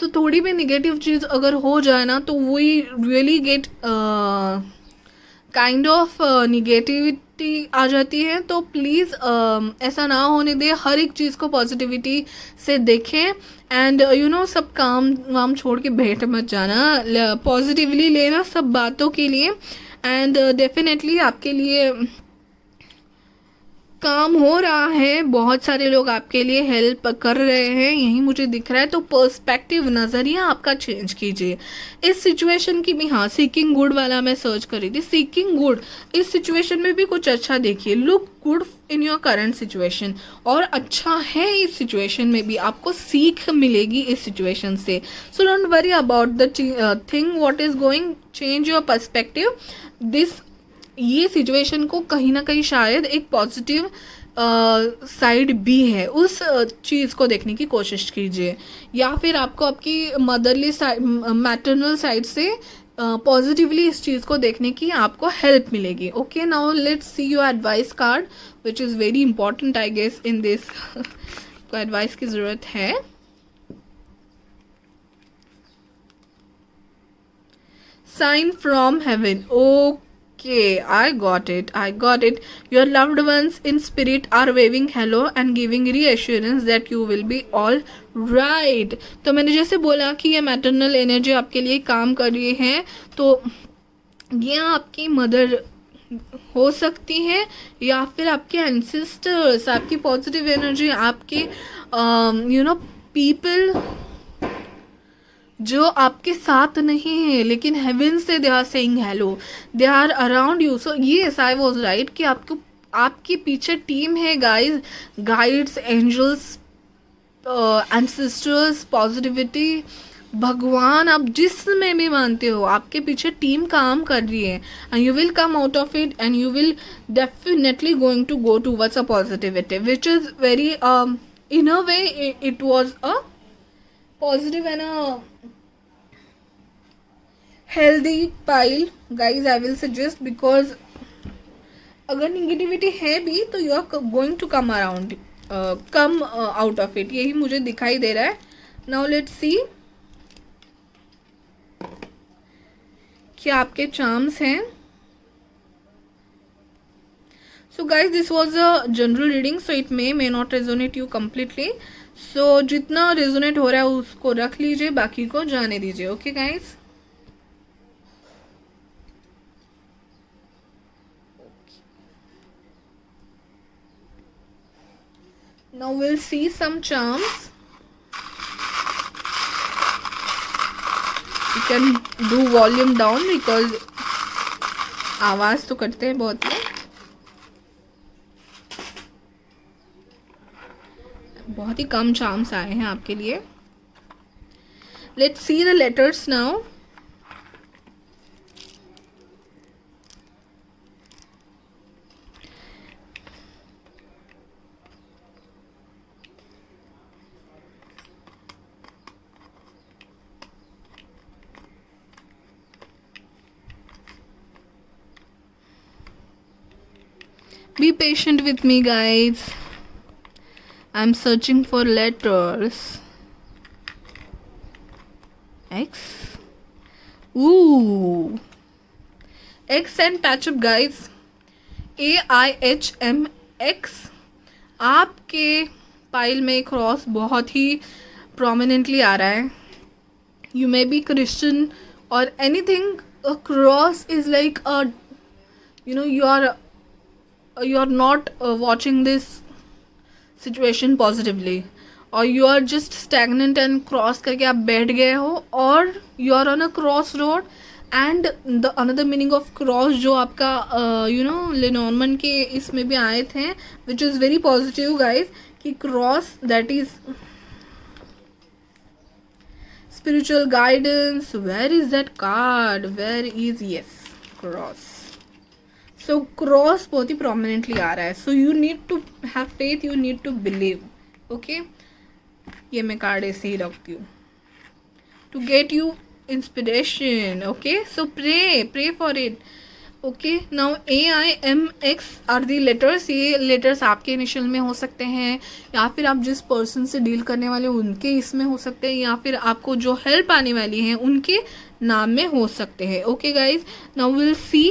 So थोड़ी भी निगेटिव चीज़ अगर हो जाए ना तो we really get kind of negativity आ जाती है। तो प्लीज़ ऐसा ना होने दे, हर एक चीज़ को पॉजिटिविटी से देखें, एंड सब काम वाम छोड़ के बैठ मत जाना, पॉजिटिवली लेना सब बातों के लिए, एंड डेफिनेटली आपके लिए काम हो रहा है। बहुत सारे लोग आपके लिए हेल्प कर रहे हैं, यही मुझे दिख रहा है। तो पर्सपेक्टिव, नज़रिया आपका चेंज कीजिए इस सिचुएशन की भी। हाँ, सीकिंग गुड वाला मैं सर्च कर रही थी, सीकिंग गुड, इस सिचुएशन में भी कुछ अच्छा देखिए। Look good in your current situation, और अच्छा है इस सिचुएशन में भी, आपको सीख मिलेगी इस सिचुएशन से। सो don't worry about the thing what is going, change your perspective. ये सिचुएशन को कहीं ना कहीं शायद एक पॉजिटिव साइड भी है, उस चीज़ को देखने की कोशिश कीजिए, या फिर आपको आपकी मदरली साइड, मैटरनल साइड से पॉजिटिवली इस चीज़ को देखने की आपको हेल्प मिलेगी. Okay, now let's see your advice card which is very important I guess in this. को एडवाइस की ज़रूरत है. Sign from heaven. Okay, I got it. Your loved ones in spirit are waving hello and giving reassurance that you will be all right. तो मैंने जैसे बोला कि ये मैटरनल एनर्जी आपके लिए काम कर रही है, तो ये आपकी मदर हो सकती है या फिर आपके एंसेस्टर्स, आपकी पॉजिटिव एनर्जी, आपके पीपल जो आपके साथ नहीं है लेकिन हेवन से they are saying hello, they are around you. So yes, I was right कि आपको आपके पीछे टीम है guys, guides, angels, ancestors, positivity, भगवान, आप जिसमें भी मानते हो, आपके पीछे टीम काम कर रही है. And you will come out of it and you will definitely going to go towards a positivity which is very in a way it was a positive and a healthy pile guys, I will suggest, because अगर negativity है भी तो you are going to come around, come out of it, यही मुझे दिखाई दे रहा है. Now let's सी क्या आपके चार्म्स हैं. So guys, this was a general reading, so it may not resonate you completely. So जितना resonate हो रहा है उसको रख लीजिए, बाकी को जाने दीजिए. Okay guys. Now we'll see some charms. You can do volume down because आवाज़ तो करते हैं बहुत है. बहुत ही कम चार्म्स आए हैं आपके लिए. Let's see the letters now. Be patient with me guys. I'm searching for letters. X. Ooh. X and patch up guys. AIHMX. आपके पाइल में क्रॉस बहुत ही प्रोमिनेंटली आ रहा है. You may be Christian or anything. A cross is like a, you are not watching this situation positively, or you are just stagnant and cross करके आप बैठ गए हो, और you are on a cross road. and the another meaning of cross जो आपका लेनॉर्मन के इसमें भी आए थे, which is very positive guys, कि cross that is spiritual guidance. Where is that card? Where is, yes, cross. So cross बहुत ही prominently आ रहा है. So you need to have faith, you need to believe. Okay, ये मैं card ऐसे ही रखती हूँ to get you inspiration. Okay, so pray for it. Okay, now AIMX are the letters. ये letters आपके इनिशियल में हो सकते हैं, या फिर आप जिस पर्सन से डील करने वाले उनके इसमें हो सकते हैं, या फिर आपको जो हेल्प आने वाली है उनके नाम में हो सकते हैं. Okay guys, now we'll see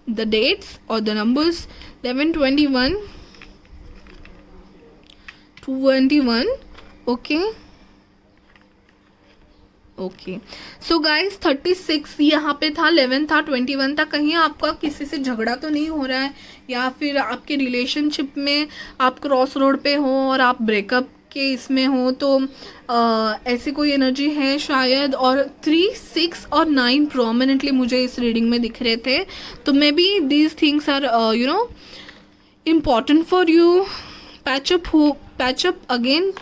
the dates or the numbers 11, 21, 21. Okay so guys 36 यहाँ पे था, 11 था, 21 था. कहीं आपका किसी से झगड़ा तो नहीं हो रहा है, या फिर आपके रिलेशनशिप में आप क्रॉस रोड पे हो और आप ब्रेकअप के इसमें हो, तो ऐसी कोई एनर्जी है शायद. और 3, 6 और 9 प्रोमिनेंटली मुझे इस रीडिंग में दिख रहे थे. तो maybe these things are important for you. Patch up again.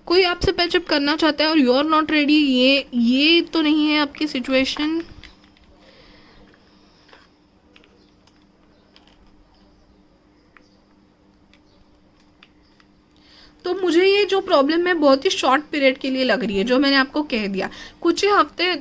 कोई आपसे पैचअप करना चाहता है और यू आर नॉट रेडी. ये तो नहीं है आपकी सिचुएशन. तो मुझे ये जो प्रॉब्लम है बहुत ही शॉर्ट पीरियड के लिए लग रही है, जो मैंने आपको कह दिया। कुछ ही हफ्ते,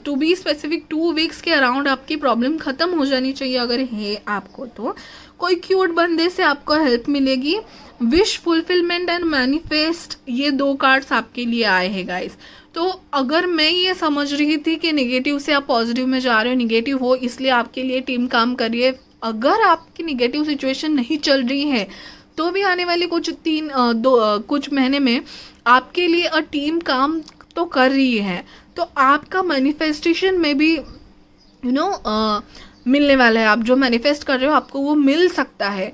टू बी स्पेसिफिक 2 वीक्स के अराउंड आपकी प्रॉब्लम ख़त्म हो जानी चाहिए अगर है आपको तो। कोई क्यूट बंदे से आपको हेल्प मिलेगी। विश फुलफिलमेंट एंड मैनिफेस्ट, ये 2 कार्ड्स आपके लिए आए हैं गाइस। तो अगर मैं ये समझ रही थी कि नेगेटिव से आप पॉजिटिव में जा रहे हो, नेगेटिव हो इसलिए आपके लिए टीम काम कर रही है, अगर आपकी नेगेटिव सिचुएशन नहीं चल रही है तो भी आने वाले कुछ महीने में आपके लिए टीम काम तो कर रही है। तो आपका मैनिफेस्टेशन में भी मिलने वाला है। आप जो मैनिफेस्ट कर रहे हो आपको वो मिल सकता है।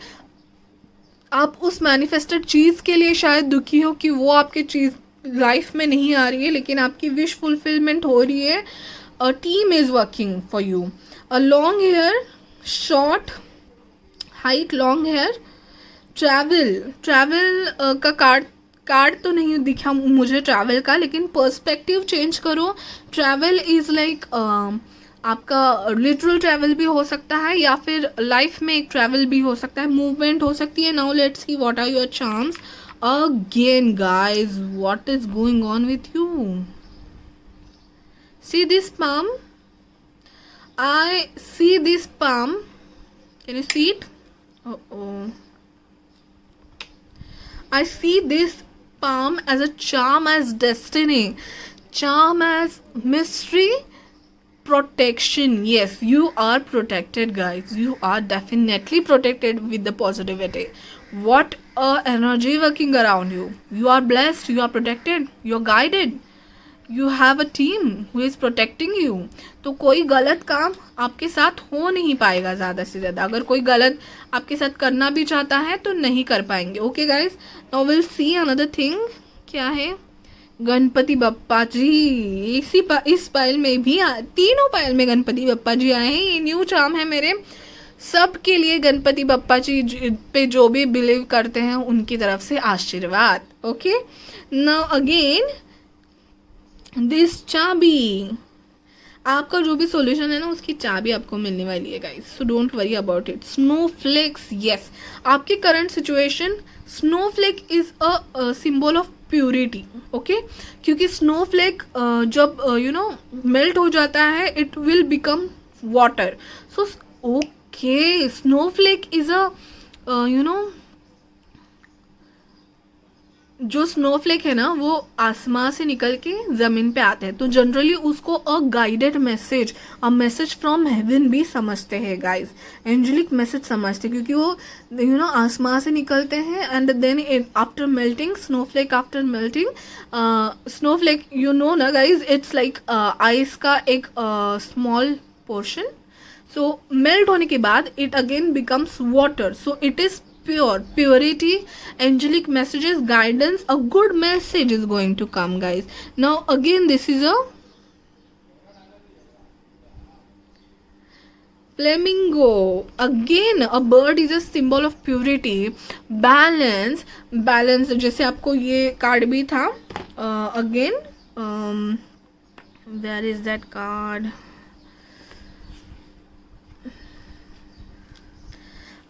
आप उस मैनिफेस्टेड चीज़ के लिए शायद दुखी हो कि वो आपकी चीज़ लाइफ में नहीं आ रही है, लेकिन आपकी विश फुलफिलमेंट हो रही है। A team is working for you. A long hair, short height, long hair, travel का कार्ड तो नहीं दिखा मुझे ट्रैवल का, लेकिन पर्सपेक्टिव चेंज करो। ट्रैवल इज़ लाइक आपका लिटरल ट्रैवल भी हो सकता है या फिर लाइफ में एक ट्रैवल भी हो सकता है, मूवमेंट हो सकती है। Now let's see what are your charms again guys, what is going on with you. See this palm, I see this palm, can you see it? Oh, I see this palm as a charm, as destiny, charm as mystery, protection. Yes, you are protected guys, you are definitely protected with the positivity. What a energy working around you. You are blessed, you are protected, you are guided, you have a team who is protecting you. तो कोई गलत काम आपके साथ हो नहीं पाएगा ज़्यादा से ज़्यादा। अगर कोई गलत आपके साथ करना भी चाहता है तो नहीं कर पाएंगे। Okay guys, now will see another thing. क्या है? गणपति बप्पा जी। इस पाइल में भी तीनों पाइल में गणपति बप्पा जी आए हैं। ये न्यू चार्म है मेरे सबके लिए। गणपति बप्पा जी पे जो भी बिलीव करते हैं उनकी तरफ से आशीर्वाद। ओके, नाउ अगेन दिस चाबी, आपका जो भी सॉल्यूशन है ना उसकी चाबी आपको मिलने वाली है guys, so don't worry about it. Snowflakes, yes, आपकी current situation, snowflake is a symbol of purity. Okay, क्योंकि स्नोफ्लेक जब मेल्ट हो जाता है it will become water. So okay, snowflake is a जो स्नोफ्लेक है ना वो आसमां से निकल के ज़मीन पे आते हैं, तो जनरली उसको a guided message, a message from heaven भी समझते हैं गाइस, एंजेलिक मैसेज समझते हैं, क्योंकि वो आसमां से निकलते हैं। And then after melting, snowflake after melting, snowflake ना गाइस, इट्स लाइक आइस का एक स्मॉल पोर्शन। सो मेल्ट होने के बाद it again becomes water, so it is purity, angelic messages, guidance, a good message is going to come guys. Now again this is a flamingo, again a bird is a symbol of purity, balance जैसे आपको ये card भी था। again where is that card?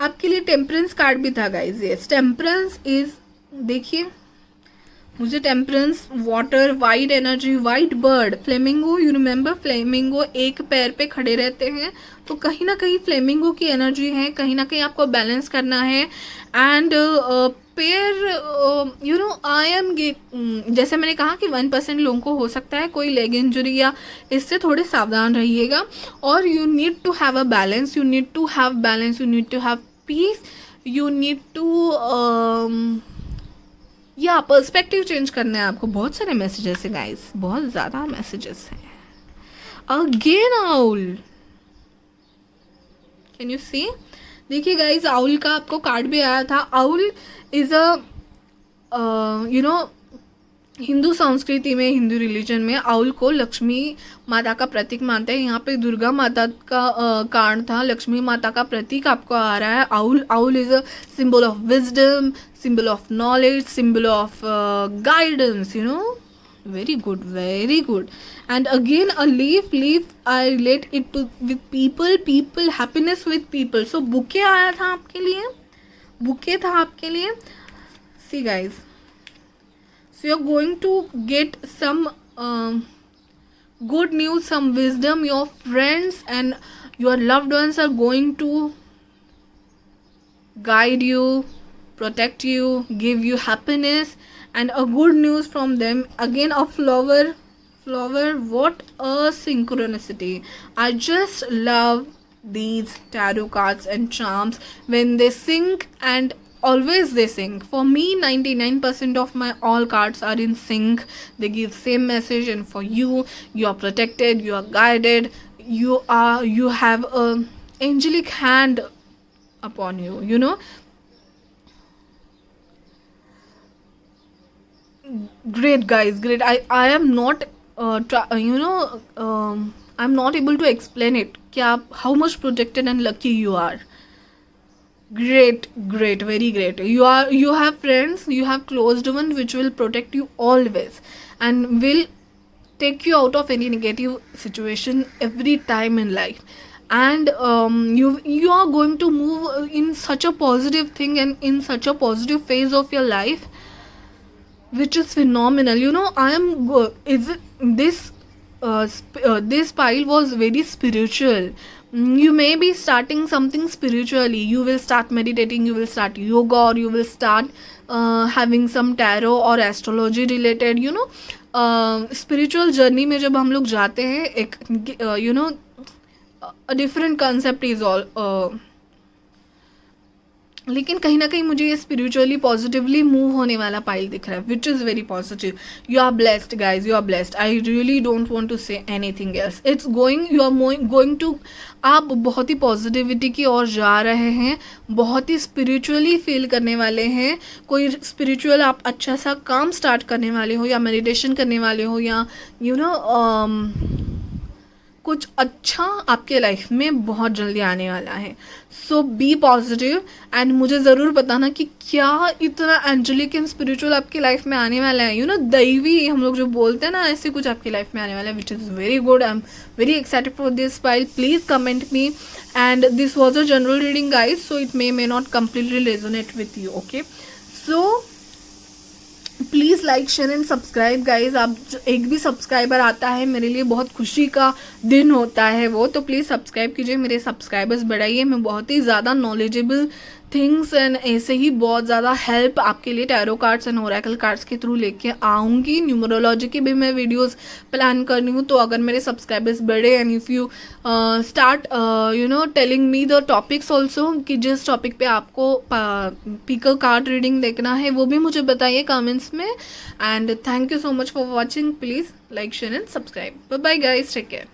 आपके लिए temperance card भी था guys. Yes, temperance is, देखिए मुझे temperance, water, wide energy, white bird, flamingo, you remember flamingo एक पैर पे खड़े रहते हैं, तो कहीं ना कहीं फ्लेमिंगो की एनर्जी है, कहीं ना कहीं आपको बैलेंस करना है। एंड पेयर आई एम जैसे मैंने कहा कि 1% लोगों को हो सकता है कोई लेग इंजरी, या इससे थोड़े सावधान रहिएगा। और you need to have a balance, you need to have balance, you need to have peace, you need to या पर्सपेक्टिव चेंज करना है आपको। बहुत सारे मैसेजेस हैं गाइस, बहुत ज़्यादा मैसेजेस हैं। अगेन आउल, कैन यू सी? देखिए गाइज, आउल का आपको कार्ड भी आया था। आउल इज अ हिंदू संस्कृति में, हिंदू रिलीजन में आउल को लक्ष्मी माता का प्रतीक मानते हैं। यहाँ पे दुर्गा माता का कार्ड था, लक्ष्मी माता का प्रतीक आपको आ रहा है। Owl is a symbol of wisdom, symbol of knowledge, symbol of guidance, very good, very good. And again a leaf, I relate it to with people, happiness with people. So bouquet आया था आपके लिए, bouquet था आपके लिए। See guys, So you're going to get some good news, some wisdom. Your friends and your loved ones are going to guide you, protect you, give you happiness, and a good news from them. Again, a flower. What a synchronicity. I just love these tarot cards and charms when they sync, and always they sync. For me, 99% of my all cards are in sync. They give same message, and for you, you are protected, you are guided, you have a angelic hand upon you, you know. Great, guys, great. I am not I'm not able to explain it क्या how much protected and lucky you are. Great, great, very great. You have friends, you have closed ones which will protect you always and will take you out of any negative situation every time in life. And you are going to move in such a positive thing and in such a positive phase of your life, which is phenomenal. You know, I am is it this this pile was very spiritual. You may be starting something spiritually. You will start meditating, you will start yoga, or you will start having some tarot or astrology related, you know. Spiritual journey में जब हम लोग जाते हैं, एक you know a different concept is all, लेकिन कहीं ना कहीं मुझे ये स्पिरिचुअली पॉजिटिवली मूव होने वाला पाइल दिख रहा है, which is very positive. You are blessed guys, you are blessed. I really don't want to say anything else. It's going, you are going to, आप बहुत ही पॉजिटिविटी की ओर जा रहे हैं, बहुत ही स्पिरिचुअली फील करने वाले हैं. कोई स्पिरिचुअल आप अच्छा सा काम स्टार्ट करने वाले हो, या मेडिटेशन करने वाले हो, या यू नो कुछ अच्छा आपके लाइफ में बहुत जल्दी आने वाला है. सो बी पॉजिटिव एंड मुझे ज़रूर बताना कि क्या इतना एंजेलिक एंड स्पिरिचुअल आपकी लाइफ में आने वाला है. यू नो दैवी हम लोग जो बोलते हैं ना, ऐसे कुछ आपकी लाइफ में आने वाला है, which is very good. I am very excited for this file. Please comment me. And this was a general reading guys, so it may not completely resonate with you. Okay, so please like share and subscribe guys. आप एक भी subscriber आता है मेरे लिए बहुत खुशी का दिन होता है वो, तो प्लीज़ सब्सक्राइब कीजिए, मेरे सब्सक्राइबर्स बढ़ाइए. मैं बहुत ही ज़्यादा नॉलेजेबल थिंग्स एंड ऐसे ही बहुत ज़्यादा हेल्प आपके लिए tarot cards and Oracle cards के थ्रू लेके आऊँगी. न्यूमरोलॉजी की भी मैं वीडियोस प्लान कर रही हूँ. तो अगर मेरे सब्सक्राइबर्स बढ़े and if you start you know telling me the topics also, कि जिस टॉपिक पे आपको पिक कार्ड रीडिंग देखना है, वो भी मुझे बताइए कमेंट्स में. And thank you so much for watching. Please like share and subscribe. Bye bye guys, take care.